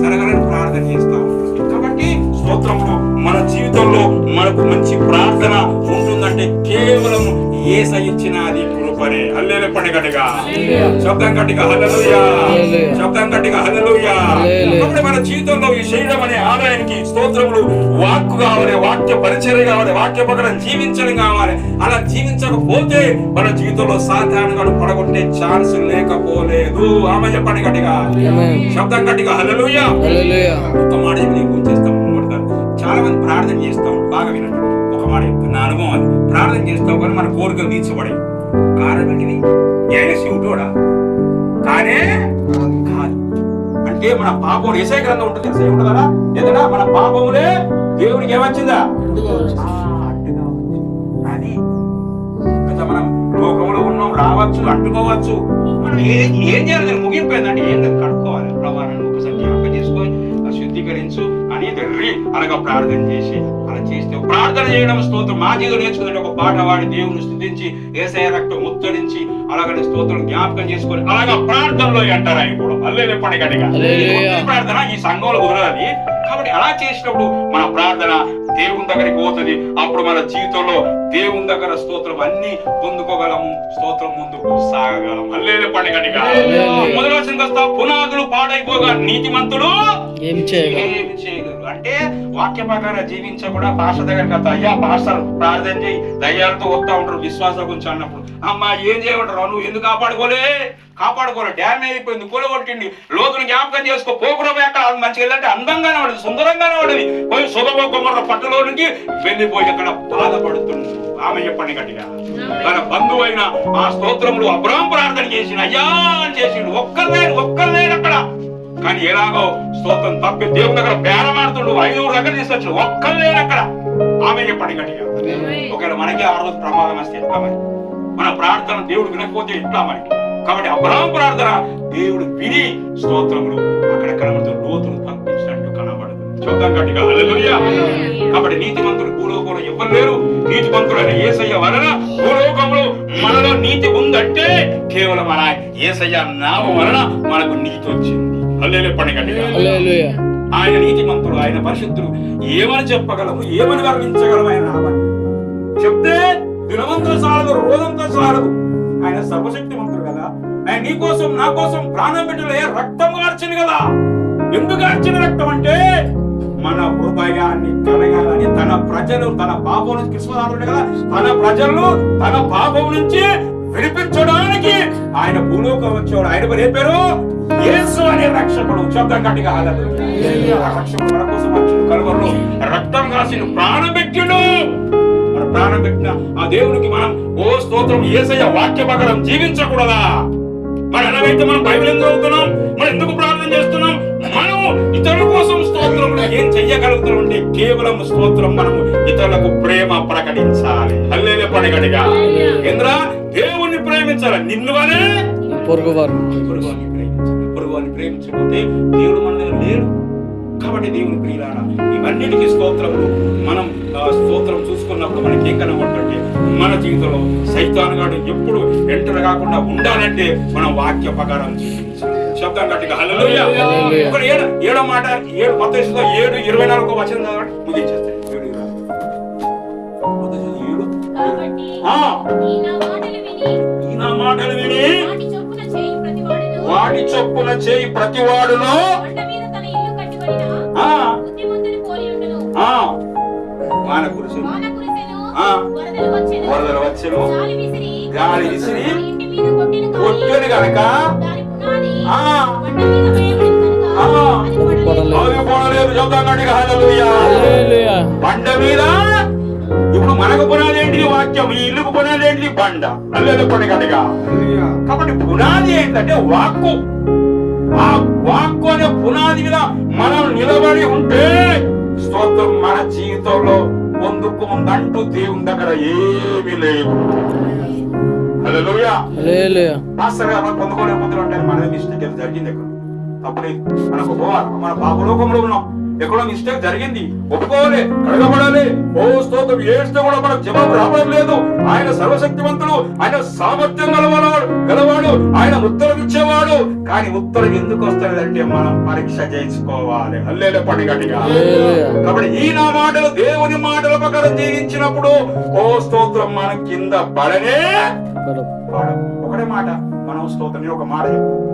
జరగాలని ప్రార్థన చేస్తాం. కాబట్టి స్తోత్రములు మన జీవితంలో మనకు మంచి ప్రార్థన ఉంటుందంటే కేవలం యేసయ్య ఇచ్చిన అది కృపనే. హల్లెలూయా పండుగగా శబ్దం గట్టిగా హల్లెలూయా, శబ్దం గట్టిగా హల్లెలూయా. కాబట్టి మన జీవితంలో ఈ శరీరం అనే ఆలయానికి స్తోత్రములు వాక్కు కావాలి, వాక్య పరిచర్య కావాలి, వాక్య ప్రకారం జీవించడం కావాలి. అలా జీవించకపోతే మన జీవితంలో సాధారణంగా పడగొట్టే ఛాన్స్ లేకపోలేదు. ఆమె చెప్పండి గట్టిగా, శబ్దం గట్టిగా హల్లెలూయా. ఒక మాట నీకు చేస్తాం, చాలా మంది ప్రార్థన చేస్తాం, బాగా వినండి. ఒక మాట చెప్తాను, నా అనుభవం అది. ప్రార్థన చేస్తాం కానీ మన కోరికలు తీర్చబడే కారణం ఏంటిది? ఆయన శివుడోడా? కానే కాదు. అంటే మన పాపం ఏసై గ్రంథం ఉంటుంది, ఏసై ఉంటుంది కదా. ఎందుకంటే మన పాపములే దేవునికి ఏమొచ్చిందా? అది మనం లోకంలో ఉన్నాం, రావచ్చు, అంటుకోవచ్చు. మనం ఏం చేయాలి? నేను ముగింపోయిందంటే ఏం లేదు, కడుక్కోవాలి. ప్రభావాన్ని ఒకసారి జ్ఞాపకం చేసుకొని శుద్ధీకరించు అని అనగా ప్రార్థన చేసి అలా చేస్తే ప్రార్థన చేయడం స్తోత్రం. మా జీవితం నేర్చుకుంటే ఒక పాట వాడి దేవుని స్తుతించి యేసయ్య రక్తం ముత్తరించి అలాగనే స్తోత్రం జ్ఞాపకం చేసుకొని అలాగా ప్రార్థనలో అంటారు అయిపోవడం. హల్లెలూయా పండుగగా ప్రార్థన ఈ సంఘంలో కుదరది. కాబట్టి అలా చేసినప్పుడు మన ప్రార్థన దేవుని దగ్గరికి పోతుంది. అప్పుడు మన జీవితంలో దేవుని దగ్గర స్తోత్రం అన్ని పొందుకోగలము, స్తోత్రం ముందుకు సాగగలం. హల్లెలూయా పండుగగా మొదటి వచనం వస్తా, పునాదులు పాడైపోగా నీతిమంతులు ఏమి చేయగలరు. అంటే వాక్య ప్రకారం జీవించకుండా పాస్టర్ దగ్గరికి వస్తా, అయ్యా పాస్టర్ ప్రార్థన చేయి, దయ్యాలతో వస్తా ఉంటారు విశ్వాసం గురించి అన్నప్పుడు, అమ్మా ఏం చేయమంటారు, నువ్వు ఎందుకు కాపాడుకోలే డ్యామేజ్ అయిపోయింది, కూలగొట్టింది, లోతుని జ్ఞాపకం చేసుకో, పోకుండా అక్కడ మంచిగా వెళ్ళంటే అందంగానే పడదు, సుందరంగానే పడది. పోయి సొదొమ గొమొర్రా పట్టణంలో నుంచి వెళ్ళిపోయి అక్కడ బాధపడుతుంది. ఆమె చెప్పండి గట్టిగా. తన బంధువు అయిన ఆ స్తోత్రములు అబ్రాహాం ప్రార్థన చేసిన అయ్యా అని చేసిండు. ఒక్కర్లేడు అక్కడ. కానీ ఎలాగో స్తోత్రం తప్పి దేవుని దగ్గర బేరమాడుతుండు, 5 దగ్గర తీసుకొచ్చు, ఒక్కర్లేడు అక్కడ. ఆమె చెప్పండి గట్టిగా. ఒకవేళ మనకి ఆ రోజు ప్రమాదం వస్తే ఎట్లా మరి? మన ప్రార్థన దేవుడు వినకపోతే ఎట్లా మరి? కాబట్టి అబ్రాహాం ప్రార్థన దేవుడు విని స్తోత్రములు అక్కడ కనబడుతున్న లోతును పంపించినట్టు కనబడుతుంది. చూద్దాం గట్టిగా హల్లెలూయా. కాబట్టి నీతిమంతులు భూలోకంలో ఎవ్వరు లేరు. నీతిమంతుడైన యేసయ్య వలన భూలోకంలో మనలో నీతి ఉందంటే కేవలం మన యేసయ్య నామం వలన మనకు నీతి వచ్చింది. హల్లెలూయా పండుగ. ఆయన నీతిమంతుడు, ఆయన పరిశుద్ధుడు. ఏమని చెప్పగలము, ఏమని వర్ణించగలము ఆయన నామాన్ని? చెప్తే దినవంతులు సాలదు, రోజంతా సాలదు. ఆయన సర్వశక్తిమంతుడు కదా. ఆయన నీ కోసం నా కోసం ప్రాణం పెట్టలే, రక్తం కార్చింది కదా. ఎందుకు కార్చిన రక్తం అంటే మన హృదయాన్ని కలగాలని, తన ప్రజలు తన పాపం నుంచి క్రిస్మస్ కదా, తన ప్రజలను తన పాపం నుంచి విడిపించడానికి ఆయన భూలోకం వచ్చాడు. ఆయన పేరు ఏ పేరు? యేసు అనే రక్షకుడు. శబ్దం గట్టిగా హల్లెలూయా. రక్షకుడు మన కోసం వచ్చిండు, కలువరిలో రక్తం కాసిన ప్రాణం పెట్టిండు. మన ప్రాణం పెట్టిన ఆ దేవునికి మనం ఓ స్తోత్రం యేసయ్య వాక్య ప్రకారం జీవించకూడదా? మరి ఎలాగైతే మనం బైబిల్ ఎందుకు చదువుతున్నాం, మనం ఎందుకు ప్రార్థన చేస్తున్నాం, మనం ఇతరుల కోసం స్తోత్రం ఏం చెయ్యగలుగుతున్నాం అంటే కేవలం స్తోత్రం మనము ఇతరులకు ప్రేమ ప్రకటించాలి. హల్లెలూయా పండుగగా. ఎందురా దేవుణ్ణి ప్రేమించాలి, నిన్ను వలే పొరుగువారిని ప్రేమించకపోతే దేవుడు మన దగ్గర లేడు. కాబట్టి దేవుని ప్రియులారా, ఇవన్నిటికీ స్తోత్రములు మనం స్తోత్రం చూసుకున్నప్పుడు మనకి ఏం కనబడుతుంటే మన జీవితంలో సైతాను గాడు ఎప్పుడు ఎంటర్ కాకుండా ఉండాలంటే మనం వాక్య ప్రకారం జీవించాలి. శబ్దం గట్టిగా హల్లెలూయా. ఒక ఏడో మాట, మత్తయి 7:24 వచనం కాబట్టి ముగించేస్తాను. ఈ మాటలు విని వాటి చొప్పున చేయి ప్రతివాడును వాన కురిసెను, వరదలు వచ్చెను, గాలి విసిరి కొట్టెను గనక బండ మీద. ఇప్పుడు మనకు పునాది ఏంటిది? వాక్యం. ఈ ఇల్లుకు పునాది ఏంటిది? బండ. హల్లెలూయా పండుగగా. కాబట్టి పునాది ఏంటంటే వాక్కు. ఆ వాక్కు అనే పునాది మీద మనం నిలబడి ఉంటే స్తోత్రం మన జీవితంలో పొందుకుందంటూ దేవుని దగ్గర ఏమీ లేదు. హల్లెలూయా. పాస్టర్ గారు పొందుకోలేకపోతున్నాం అంటే మన మిస్టేక్ జరిగింది. ఎక్కడ అప్పుడే మనకు మన పాపలోకంలో ఉన్నాం, ఎక్కడో మిస్టేక్ జరిగింది, ఒప్పుకోవాలి, కడగబడాలి. ఓ స్తోత్రం ఏస్తే కూడా మనకు జవాబు రావడం లేదు. ఆయన సర్వశక్తివంతుడు, ఆయన సామర్థ్యం గలవాడు, ఆయన ఉత్తరం ఇచ్చేవాడు. కానీ ఉత్తరం ఎందుకు వస్తలేదంటే మనం పరీక్ష చేయించుకోవాలి. హల్లెలూయా పండుగటిగా. కాబట్టి ఈ నా మాటలు దేవుని మాటల ప్రకారం జీవించినప్పుడు ఓ స్తోత్రం మనం కింద పడనే ఒకటే మాట మనం స్తోత్రం ఒక మాట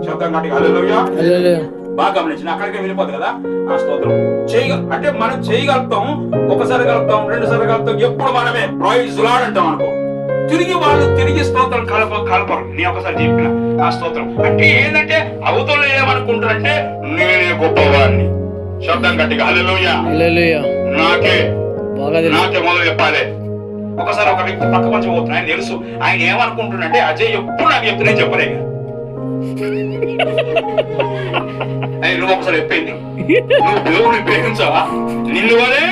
శబ్దం కాటి హల్లెలూయా బాగా గమనించిన అక్కడికే వెళ్ళిపోదు కదా ఆ స్తోత్రం అంటే మనం చేయగలుగుతాం. ఒకసారి కలుపుతాం, 2 సార్లు కలుపుతాం, ఎప్పుడు మనమే ప్రైజ్ లార్డ్ అంటాం అనుకో. తిరిగి స్తోత్రం కలపరు. నేను ఒకసారి చెప్పిన ఆ స్తోత్రం అంటే ఏంటంటే అవతల ఏమనుకుంటారంటే నేనే గొప్పవాడిని. శబ్దం గట్టిగా హల్లెలూయా నాకే మొదలు చెప్పాలి. ఒకసారి ఒక వ్యక్తి పక్క పంచి పోతున్నా, ఆయన తెలుసు ఆయన ఏమనుకుంటున్నంటే అజయ్ ఎప్పుడు నాకు చెప్తే నేను చెప్పలే. నువ్వు ఒకసారి చెప్పింది నువ్వు దేవుడిని ప్రేమించావా, నిన్ను వలే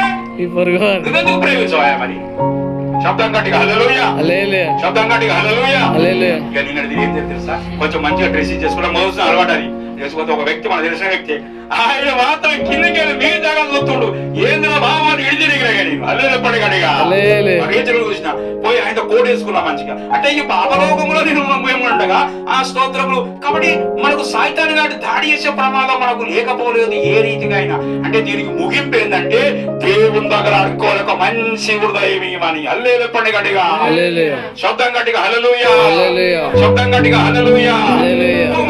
నువ్వెందుకు ప్రేమించావా మరి. శబ్దం గట్టిగా హల్లెలూయా శబ్దం గట్టిగా హల్లెలూయా. ఇక నిన్నది ఏం తెలుసా, కొంచెం మంచిగా డ్రెస్సింగ్ చేసుకోవడం మొదలు అలవాటు. అది చేసుకుంటే ఒక వ్యక్తి మన తెలిసిన వ్యక్తి ఆయన మాత్రం కిందకి వెళ్ళి మీ జాగా చూస్తుండు. ఏంద్ర బాబాని ఇడిచిరిగిన చూసిన పోయి ఆయన కోట్ వేసుకున్నా మంచిగా. అంటే ఈ పాపలోకంలో నేను ఏముండగా ఆ స్తోత్రములు. కాబట్టి మనకు సాయితాన్ గారి దాడి చేసే ప్రమాదం మనకు లేకపోలేదు ఏ రీతిగా అయినా. అంటే దీనికి ముగింపు ఏంటంటే దేవుని దగ్గర అనుకోవాలి ఒక మంచి హృదయం ఇవ్వమని. హల్లెలూయా పండుగటిగా శబ్దం గట్టిగా హల్లెలూయా శబ్దం గట్టిగా హల్లెలూయా.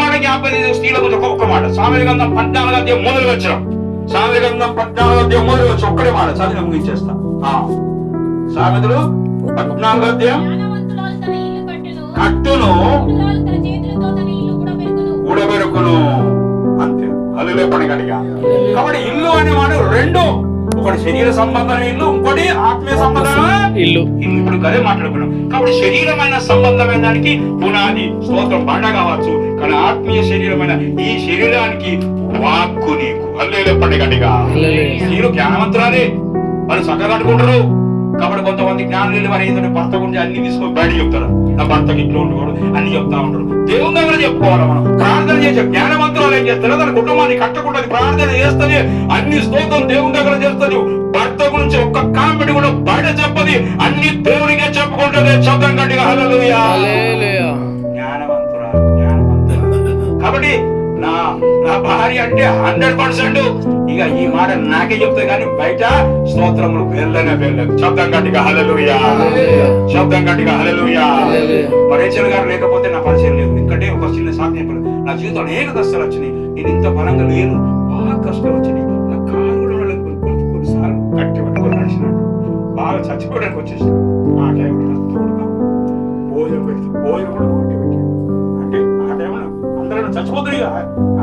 మన జ్ఞాపకం స్త్రీల గురించి ఒక్క మాట సామెతల గ్రంథం 14వ అధ్యాయం మొదలు వచ్చాం. సామెతల గ్రంథం 14వ అధ్యాయం మొదలు వచ్చి ఒక్కడే మాట చదివి ముగించేస్తా. సామెతలు 14వ అధ్యాయం కట్టును ఊడబెరుకును అంతే. హల్లెలూయా పండుగటిగా. కాబట్టి ఇల్లు అనేవాడు రెండు, ఒకటి శరీర సంబంధం ఇల్లు, ఇంకోటి ఆత్మీయ సంబంధమైన ఇల్లు. ఇప్పుడు అదే మాట్లాడుకున్నాం. కాబట్టి శరీరమైన సంబంధమైన దానికి పునాది స్తోత్రం బండ కావచ్చు, కానీ ఆత్మీయ శరీరమైన ఈ శరీరానికి వాక్కు నీకు. హల్లెలూయా పండుగటిగా. మీరు జ్ఞానవంతురాలే, వాళ్ళు చక్కగా కట్టుకుంటారు. కాబట్టి కొంతమంది జ్ఞానులు వారు ఏంటంటే భర్త గురించి అన్ని తీసుకొని బయట చెప్తారు. నా భర్తకి ఇట్లా ఉండేవాడు అన్ని చెప్తా ఉంటారు. దేవుని దగ్గర చెప్పుకోవాలి. మనం ప్రార్థన చేసే జ్ఞానవంతురాలు ఏం చేస్తారో తన కుటుంబాన్ని కట్టుకుంటుంది, ప్రార్థన చేస్తుంది, అన్ని స్తోత్రం దేవుని దగ్గర చేస్తుంది. భర్త గురించి ఒక్క కామెంట్ కూడా బయట చెప్పది, అన్ని దేవునికే చెప్పుకుంటుంది. శబ్దం గట్టిగా హల్లెలూయా. జ్ఞానవంతురాలు. కాబట్టి నా భార్య అంటే 100% ఇక ఈ మాట నాకే చెప్తా కానీ బయట స్తోత్రములు వెళ్ళలేదు. శబ్దం గట్టిగా హల్లెలూయా శబ్దం గట్టిగా హల్లెలూయా. పరిచయం గారు లేకపోతే నా పరిచయం లేదు. ఎందుకంటే ఒక చిన్న సాధ్యం చెప్పారు, నా జీవితంలో అనేక కష్టాలు వచ్చినాయి. నేను ఇంత బలంగా లేను, బాగా కష్టాలు వచ్చినాయి. నా కాలు కూడా కొన్నిసార్లు కట్టి పట్టుకొని నడిచినట్టు బాగా చచ్చిపోవడానికి వచ్చేసి ఆ టైంలో భోజనం పెట్టి భోజనం కూడా కొట్టి పెట్టి అంటే ఆ టైంలో అందరూ చచ్చిపోతుంది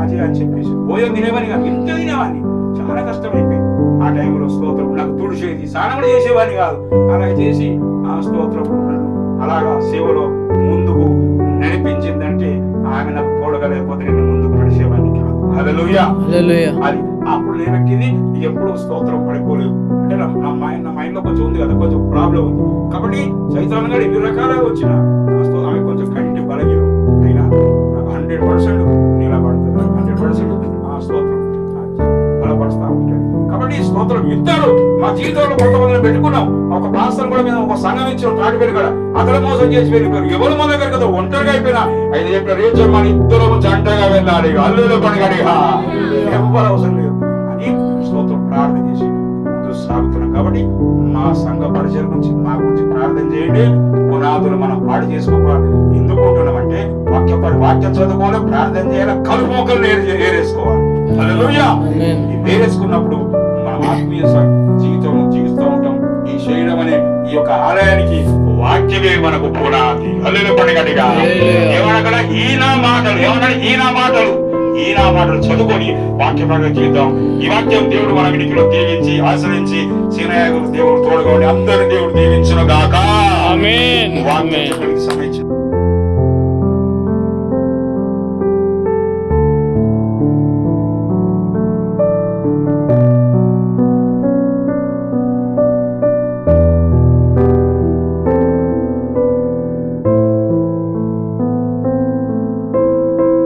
అజయ్ అని చెప్పేసి భోజనం తినేవాడిని కాదు, ఇంత తినేవాడిని. చాలా కష్టం అయిపోయింది ఆ టైంలో. స్తోత్రం నాకు తుడిచేది, స్నానం కూడా చేసేవాడిని కాదు. అలా చేసి ఆ స్తోత్రం అలాగా సేవలో ముందుకు నడిపించిందంటే ఆమె నాకు తోడగలేకపోతే నేను ముందుకు నడిచేవాడిని కాదు. హల్లెలూయా. అది అప్పుడు నేను ఎక్కింది ఎప్పుడు స్తోత్రం పడిపోలేదు. అంటే నా మైండ్ లో కొంచెం ఉంది కదా, కొంచెం ప్రాబ్లం ఉంది. కాబట్టి సైతాన్ గారు ఎన్ని రకాలుగా వచ్చిన ఆమె కొంచెం కంటి బలహీనం అయినా 100% నిలబడుతుంది. 100% ఆ స్తోత్రం బలపరుస్తా ఉంటాయి. కాబట్టి స్తోత్రం ఇద్దరు మా జీవితంలో కొంతమందిని పెట్టుకున్నాం. ఒక పాస్టర్ కూడా మీద ఒక సంఘం ఇచ్చిన తాటిపేరు కూడా అతను మోసం చేసి వెళ్ళిపోయారు. ఎవరు మన దగ్గర కదా ఒంటరిగా అయిపోయినా ఐదు చెప్పిన రేచర్ మన ఇద్దరు జంటగా వెళ్ళాలి. అల్లులో పనిగడిగా ఎవరు అవసరం లేదు అని స్తోత్రం ప్రార్థన చేసి ముందు సాగుతున్నాం. కాబట్టి మా సంఘ పరిచయం గురించి మా గురించి ప్రార్థన చేయండి. పునాదులు మనం పాడు చేసుకోవాలి. ఎందుకుంటున్నామంటే వాక్యం చదువుకోవాలి, ప్రార్థన చేయాలి, కలుపు మొక్కలు ఏరేసుకోవాలి. హల్లెలూయా. వేరేసుకున్నప్పుడు మనం ఆత్మీయ జీవితం జీవిస్తూ ఉంటాం. ఈ శరీరం అనే ఈ యొక్క ఆలయానికి వాక్యమే మనకు పునాది. హల్లెలూయా పండుగటిగా. ఏమనగా ఈనా మాటలు చదువుకొని వాక్య ప్రకారం జీవితం. ఈ వాక్యం దేవుడు మన వినికిలో దీవించి ఆశ్రయించి సీనయ్య దేవుడు తోడుగా అందరి దేవుడు దీవించును గాక. ఆమేన్. వాక్యం చెప్పడానికి సమయం